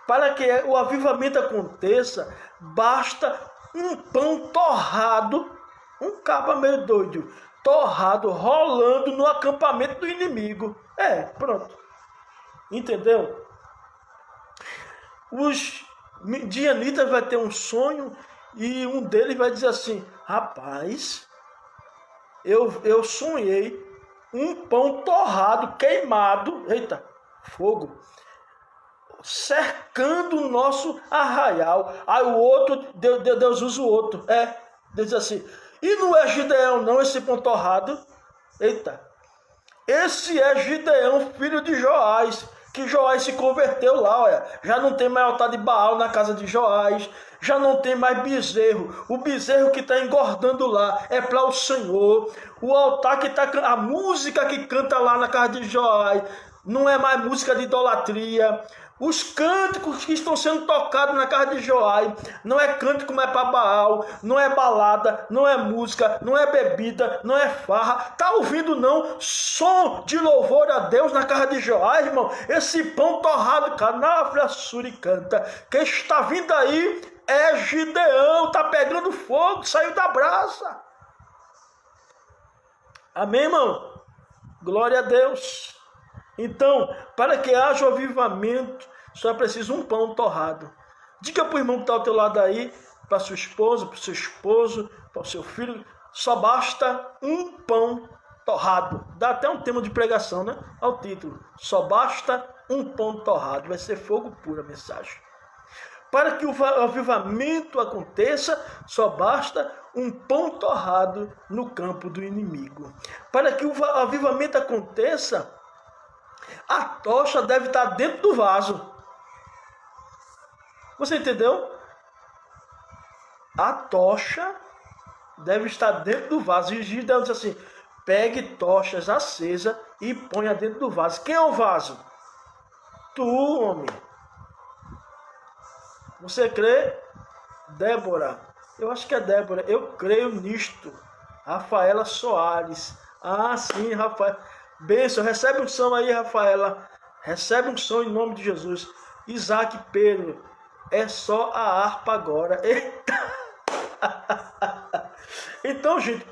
para que o avivamento aconteça, basta um pão torrado, um cabo meio doido, torrado, rolando no acampamento do inimigo. Pronto. Entendeu? Os midianitas vai ter um sonho e um deles vai dizer assim: rapaz, eu sonhei um pão torrado, queimado, eita, fogo, cercando o nosso arraial. Aí o outro, Deus usa o outro. Deus diz assim: e não é Gideão não esse pão torrado? Eita, esse é Gideão, filho de Joás, que Joás se converteu lá, olha. Já não tem mais altar de Baal na casa de Joás, já não tem mais bezerro. O bezerro que está engordando lá é para o Senhor. O altar que está, a música que canta lá na casa de Joás não é mais música de idolatria. Os cânticos que estão sendo tocados na casa de Joás não é cântico mais para Baal, não é balada, não é música, não é bebida, não é farra. Tá ouvindo não? Som de louvor a Deus na casa de Joás, irmão. Esse pão torrado, canafra suricanta, que está vindo aí é Gideão, tá pegando fogo, saiu da brasa. Amém, irmão? Glória a Deus. Então, para que haja o avivamento, só é preciso um pão torrado. Diga para o irmão que está ao teu lado aí, para sua esposa, para o seu esposo, para o seu filho, só basta um pão torrado. Dá até um tema de pregação, né? Ao título, só basta um pão torrado. Vai ser fogo puro a mensagem. Para que o avivamento aconteça, só basta um pão torrado no campo do inimigo. Para que o avivamento aconteça, a tocha deve estar dentro do vaso. Você entendeu? A tocha deve estar dentro do vaso. E Gideão diz assim: pegue tochas acesas e ponha dentro do vaso. Quem é o vaso? Tu, homem. Você crê? Débora. Eu acho que é Débora. Eu creio nisto. Rafaela Soares. Ah, sim, Rafael. Bênção, recebe um som aí, Rafaela. Recebe um som em nome de Jesus. Isaac Pedro. É só a harpa agora. Eita. Então, gente,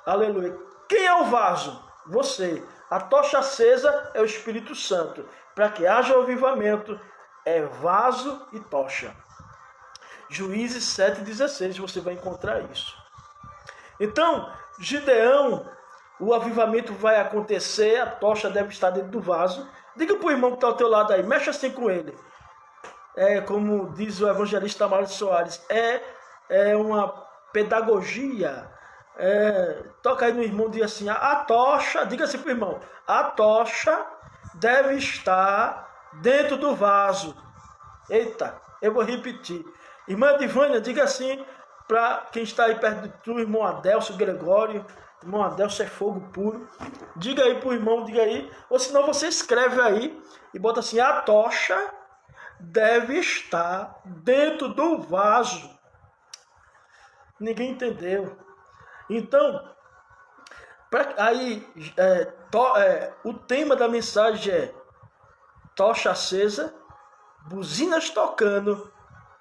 aleluia. Quem é o vaso? Você. A tocha acesa é o Espírito Santo. Para que haja o avivamento, é vaso e tocha. Juízes 7,16, você vai encontrar isso. Então, Gideão, o avivamento vai acontecer, a tocha deve estar dentro do vaso. Diga para o irmão que está ao teu lado aí, mexe assim com ele. Como diz o evangelista Mário Soares, é uma pedagogia. Toca aí no irmão, diz assim, a tocha, diga assim para o irmão, a tocha deve estar dentro do vaso. Eita, eu vou repetir. Irmã Divânia, diga assim para quem está aí perto de tu, irmão Adelso Gregório. Irmão Adelso é fogo puro. Diga aí para o irmão, diga aí. Ou senão você escreve aí e bota assim, a tocha deve estar dentro do vaso. Ninguém entendeu. Então, o tema da mensagem é tocha acesa, buzinas tocando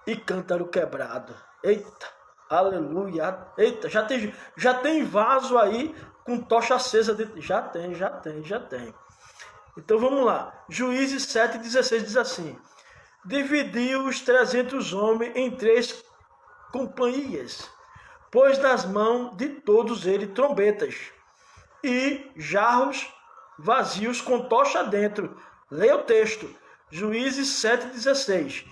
e cântaro quebrado. Eita, aleluia. Eita, já tem vaso aí com tocha acesa dentro. Já tem. Então vamos lá. Juízes 7,16 diz assim: dividiu os 300 homens em 3 companhias, pôs nas mãos de todos eles trombetas e jarros vazios com tocha dentro. Leia o texto. Juízes 7,16.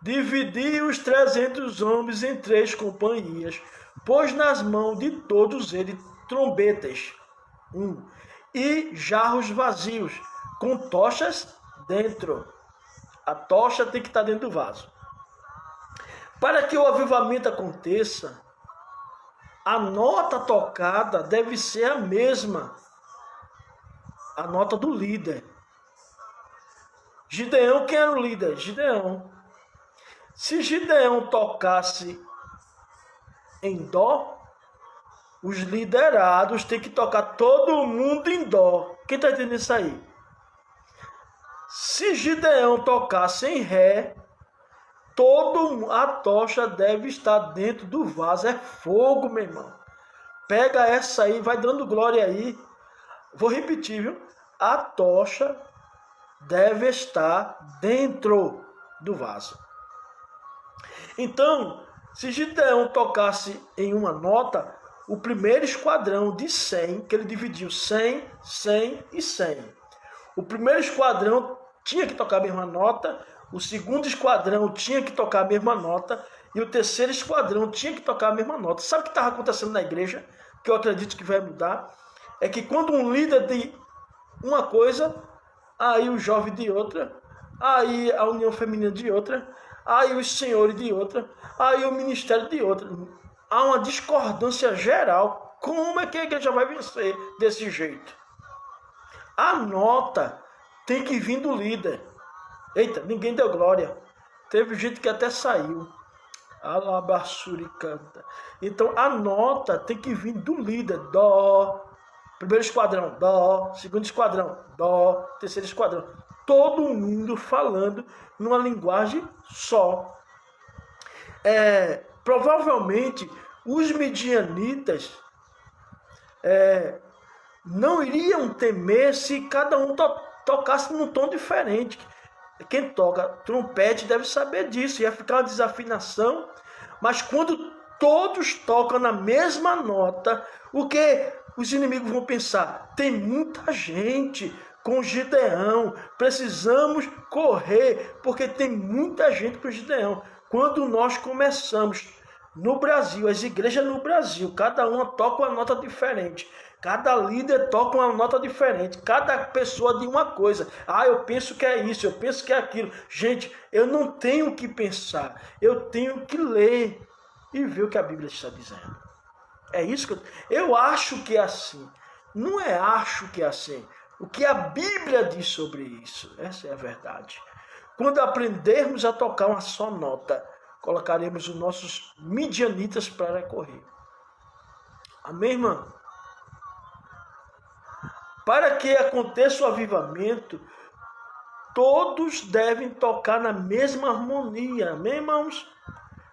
Dividi os 300 homens em 3 companhias, pôs nas mãos de todos eles trombetas, e jarros vazios, com tochas dentro. A tocha tem que estar dentro do vaso. Para que o avivamento aconteça, a nota tocada deve ser a mesma, a nota do líder. Gideão, quem era o líder? Gideão. Se Gideão tocasse em dó, os liderados têm que tocar todo mundo em dó. Quem está entendendo isso aí? Se Gideão tocasse em ré, a tocha deve estar dentro do vaso. É fogo, meu irmão. Pega essa aí, vai dando glória aí. Vou repetir, viu? A tocha deve estar dentro do vaso. Então, se Gideão tocasse em uma nota, o primeiro esquadrão de 100, que ele dividiu 100, 100 e 100. O primeiro esquadrão tinha que tocar a mesma nota, o segundo esquadrão tinha que tocar a mesma nota e o terceiro esquadrão tinha que tocar a mesma nota. Sabe o que estava acontecendo na igreja, que eu acredito que vai mudar? É que quando um líder de uma coisa, aí o jovem de outra, aí a união feminina de outra, aí os senhores de outra, aí o ministério de outra. Há uma discordância geral. Como é que a igreja vai vencer desse jeito? A nota tem que vir do líder. Eita, ninguém deu glória. Teve gente que até saiu. Alabassuri canta. Então a nota tem que vir do líder. Dó. Primeiro esquadrão, dó. Segundo esquadrão, dó. Terceiro esquadrão. Todo mundo falando numa linguagem só. Provavelmente os midianitas não iriam temer se cada um tocasse num tom diferente. Quem toca trompete deve saber disso. Ia ficar uma desafinação. Mas quando todos tocam na mesma nota, o que os inimigos vão pensar? Tem muita gente com Gideão. Precisamos correr, porque tem muita gente com Gideão. Quando nós começamos no Brasil, as igrejas no Brasil, cada uma toca uma nota diferente. Cada líder toca uma nota diferente. Cada pessoa de uma coisa. Eu penso que é isso, eu penso que é aquilo. Gente, eu não tenho que pensar. Eu tenho que ler e ver o que a Bíblia está dizendo. É isso que eu acho que é assim. Não é acho que é assim. O que a Bíblia diz sobre isso. Essa é a verdade. Quando aprendermos a tocar uma só nota, colocaremos os nossos midianitas para correr. Amém, irmão? Para que aconteça o avivamento, todos devem tocar na mesma harmonia, amém, irmãos?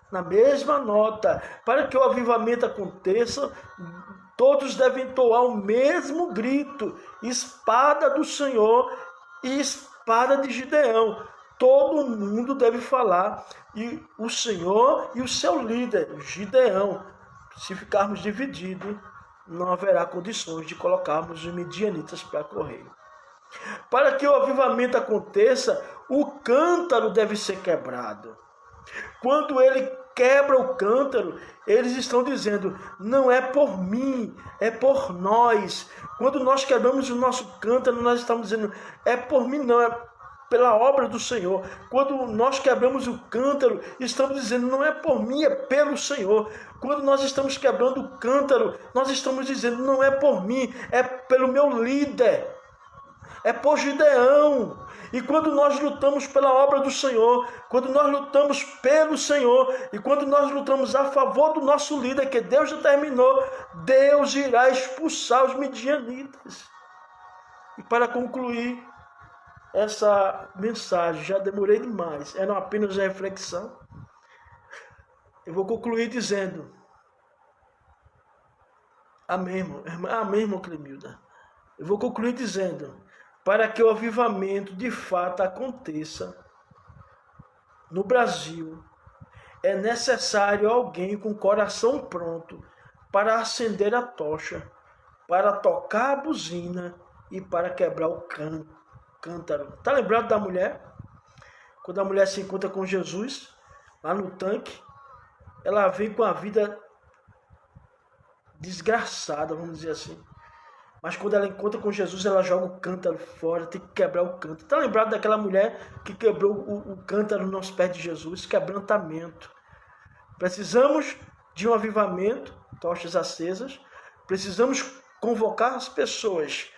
Na mesma nota. Para que o avivamento aconteça, todos devem entoar o mesmo grito: espada do Senhor e espada de Gideão. Todo mundo deve falar, e o Senhor e o seu líder, Gideão. Se ficarmos divididos, não haverá condições de colocarmos os midianitas para correr. Para que o avivamento aconteça, o cântaro deve ser quebrado. Quando ele quebra o cântaro, eles estão dizendo: não é por mim, é por nós. Quando nós quebramos o nosso cântaro, nós estamos dizendo: é por mim não, é pela obra do Senhor. Quando nós quebramos o cântaro, estamos dizendo: não é por mim, é pelo Senhor. Quando nós estamos quebrando o cântaro, nós estamos dizendo: não é por mim, é pelo meu líder, é por Gideão. E quando nós lutamos pela obra do Senhor, quando nós lutamos pelo Senhor, e quando nós lutamos a favor do nosso líder, que Deus determinou, Deus irá expulsar os midianitas. E para concluir essa mensagem, já demorei demais, era apenas reflexão. Eu vou concluir dizendo: amém, irmão? Amém, irmão Clemilda? Eu vou concluir dizendo: para que o avivamento de fato aconteça no Brasil, é necessário alguém com o coração pronto para acender a tocha, para tocar a buzina e para quebrar o cântaro. Está lembrado da mulher? quando a mulher se encontra com Jesus, lá no tanque, ela vem com a vida desgraçada, vamos dizer assim. Mas quando ela encontra com Jesus, ela joga o cântaro fora, tem que quebrar o cântaro. Está lembrado daquela mulher que quebrou o cântaro nos pés de Jesus? Quebrantamento. Precisamos de um avivamento, tochas acesas. Precisamos convocar as pessoas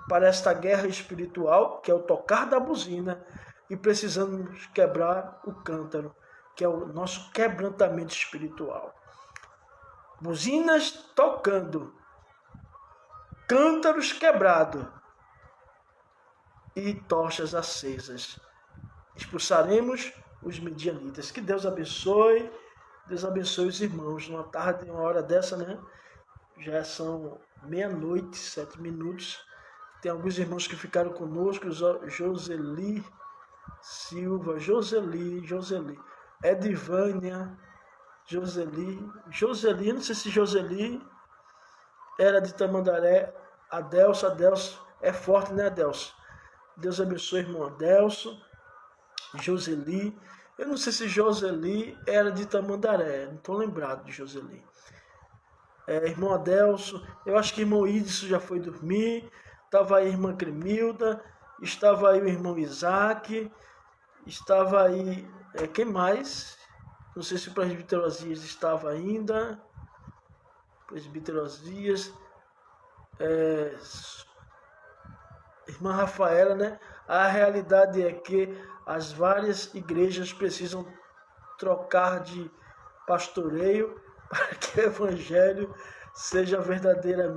para esta guerra espiritual, que é o tocar da buzina. E precisamos quebrar o cântaro, que é o nosso quebrantamento espiritual. Buzinas tocando, cântaros quebrados e tochas acesas. Expulsaremos os midianitas. Que Deus abençoe os irmãos. Numa tarde, uma hora dessa, né? Já são 00h, 7 minutos. Tem alguns irmãos que ficaram conosco. Joseli Silva, Joseli, Edivânia, Joseli, não sei se Joseli era de Tamandaré. Adelso é forte, né, Adelso? Deus abençoe, irmão Adelso. Joseli, eu não sei se Joseli era de Tamandaré, não estou lembrado de Joseli. Irmão Adelso, eu acho que irmão Idson já foi dormir. Estava aí a irmã Cremilda, estava aí o irmão Isaac, estava aí, quem mais? Não sei se o presbítero Osias estava ainda. Presbítero Osias, irmã Rafaela, né? A realidade é que as várias igrejas precisam trocar de pastoreio para que o evangelho seja verdadeiro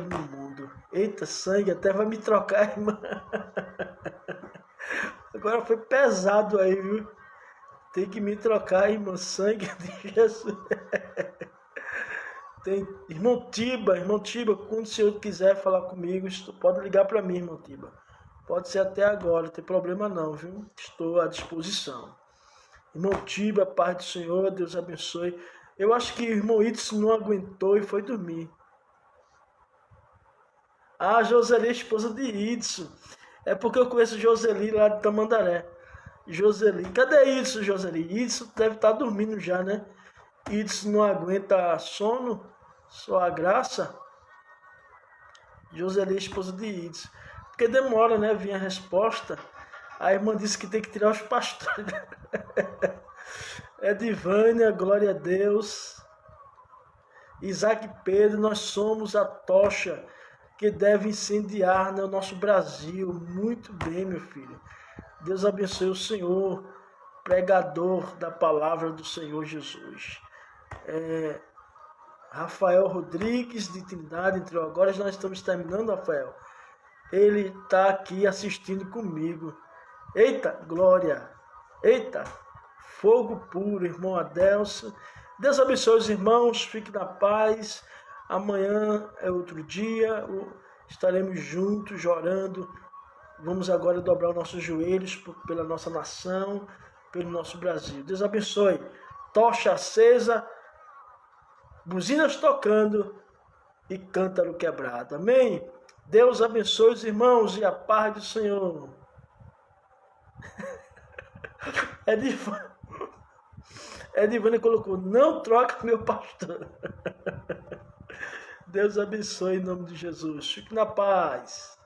no mundo. Eita, sangue, até vai me trocar, irmã. Agora foi pesado aí, viu? Tem que me trocar, irmã, sangue de Jesus. Tem irmão Tiba, quando o senhor quiser falar comigo, pode ligar para mim, irmão Tiba. Pode ser até agora, não tem problema não, viu? Estou à disposição. Irmão Tiba, paz do Senhor, Deus abençoe. Eu acho que o irmão Idson não aguentou e foi dormir. Ah, Joseli, esposa de Idson. É porque eu conheço Joseli lá de Tamandaré. Joseli, cadê Idson, Joseli? Idson deve estar dormindo já, né? Idson não aguenta sono, só a graça. Joseli, esposa de Idson. Porque demora, né? Vir a resposta. A irmã disse que tem que tirar os pastores. Edivânia, glória a Deus. Isaac Pedro, nós somos a tocha que deve incendiar no nosso Brasil. Muito bem, meu filho. Deus abençoe o Senhor, pregador da palavra do Senhor Jesus. Rafael Rodrigues, de Trindade, entrou agora. Nós estamos terminando, Rafael. Ele está aqui assistindo comigo. Eita, glória! Eita, fogo puro, irmão Adelso. Deus abençoe os irmãos, fique na paz. Amanhã é outro dia, estaremos juntos, orando. Vamos agora dobrar os nossos joelhos pela nossa nação, pelo nosso Brasil. Deus abençoe. Tocha acesa, buzinas tocando e cântaro quebrado. Amém? Deus abençoe os irmãos e a paz do Senhor. Edivânia colocou, não troca meu pastor. Deus abençoe em nome de Jesus. Fique na paz.